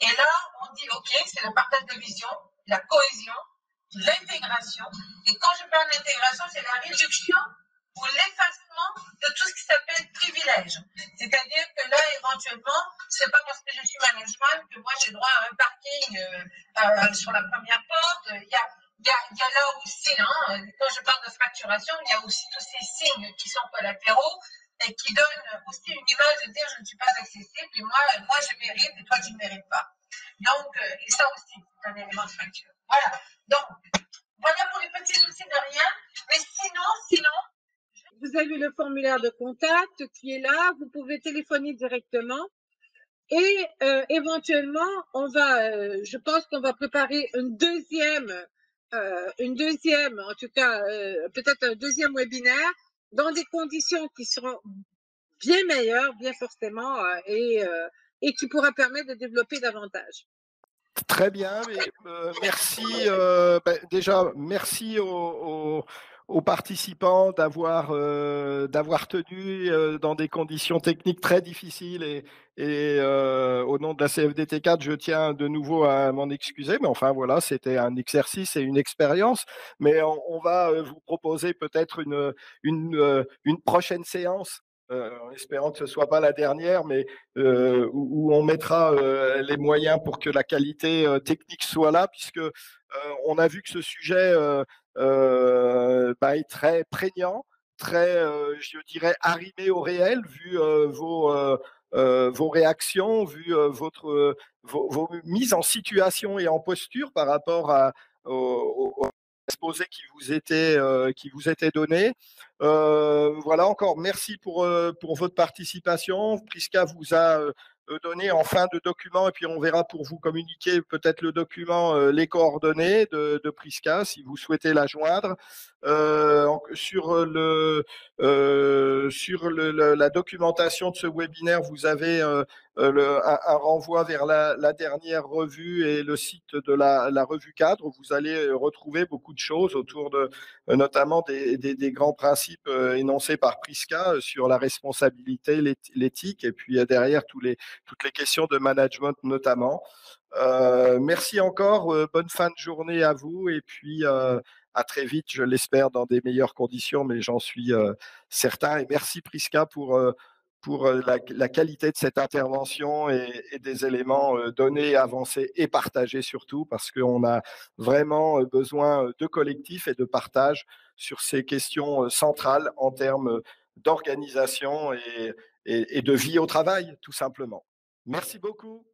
Et là, on dit, OK, c'est le partage de vision, la cohésion, l'intégration. Et quand je parle d'intégration, c'est la réduction ou l'effacement de tout ce qui s'appelle privilège. C'est-à-dire que là, éventuellement, c'est pas parce que je suis management que moi j'ai droit à un parking sur la première porte. Il y a là aussi, quand je parle de fracturation, il y a aussi tous ces signes qui sont collatéraux et qui donnent aussi une image de dire je ne suis pas accessible et moi je mérite et toi tu ne mérites pas. Donc, et ça aussi, c'est un élément de fracture. Voilà. Donc, voilà pour les petits outils de rien. Mais sinon, vous avez le formulaire de contact qui est là. Vous pouvez téléphoner directement. Et éventuellement, je pense qu'on va préparer une deuxième, en tout cas, peut-être un deuxième webinaire dans des conditions qui seront bien meilleures, bien forcément, et qui pourra permettre de développer davantage. Très bien, merci. Déjà, merci aux participants d'avoir tenu dans des conditions techniques très difficiles et au nom de la CFDT4, je tiens de nouveau à m'en excuser, mais enfin voilà, c'était un exercice et une expérience. Mais on va vous proposer peut-être une prochaine séance. En espérant que ce soit pas la dernière, mais où on mettra les moyens pour que la qualité technique soit là, puisque on a vu que ce sujet est très prégnant, très, je dirais, arrimé au réel, vu vos réactions, vu vos mises en situation et en posture par rapport au exposé qui vous était donné. Voilà, encore merci pour votre participation. Prisca vous a donner en fin de document, et puis on verra pour vous communiquer peut-être le document, les coordonnées de Prisca si vous souhaitez la joindre. Sur la documentation de ce webinaire, vous avez un renvoi vers la dernière revue et le site de la revue cadre. Vous allez retrouver beaucoup de choses autour de notamment des grands principes énoncés par Prisca sur la responsabilité, l'éthique, et puis derrière toutes les questions de management notamment. Merci encore, bonne fin de journée à vous, et puis à très vite, je l'espère, dans des meilleures conditions, mais j'en suis certain. Et merci Prisca pour la qualité de cette intervention et des éléments donnés, avancés et partagés surtout, parce qu'on a vraiment besoin de collectif et de partage sur ces questions centrales en termes d'organisation et de vie au travail, tout simplement. Merci beaucoup.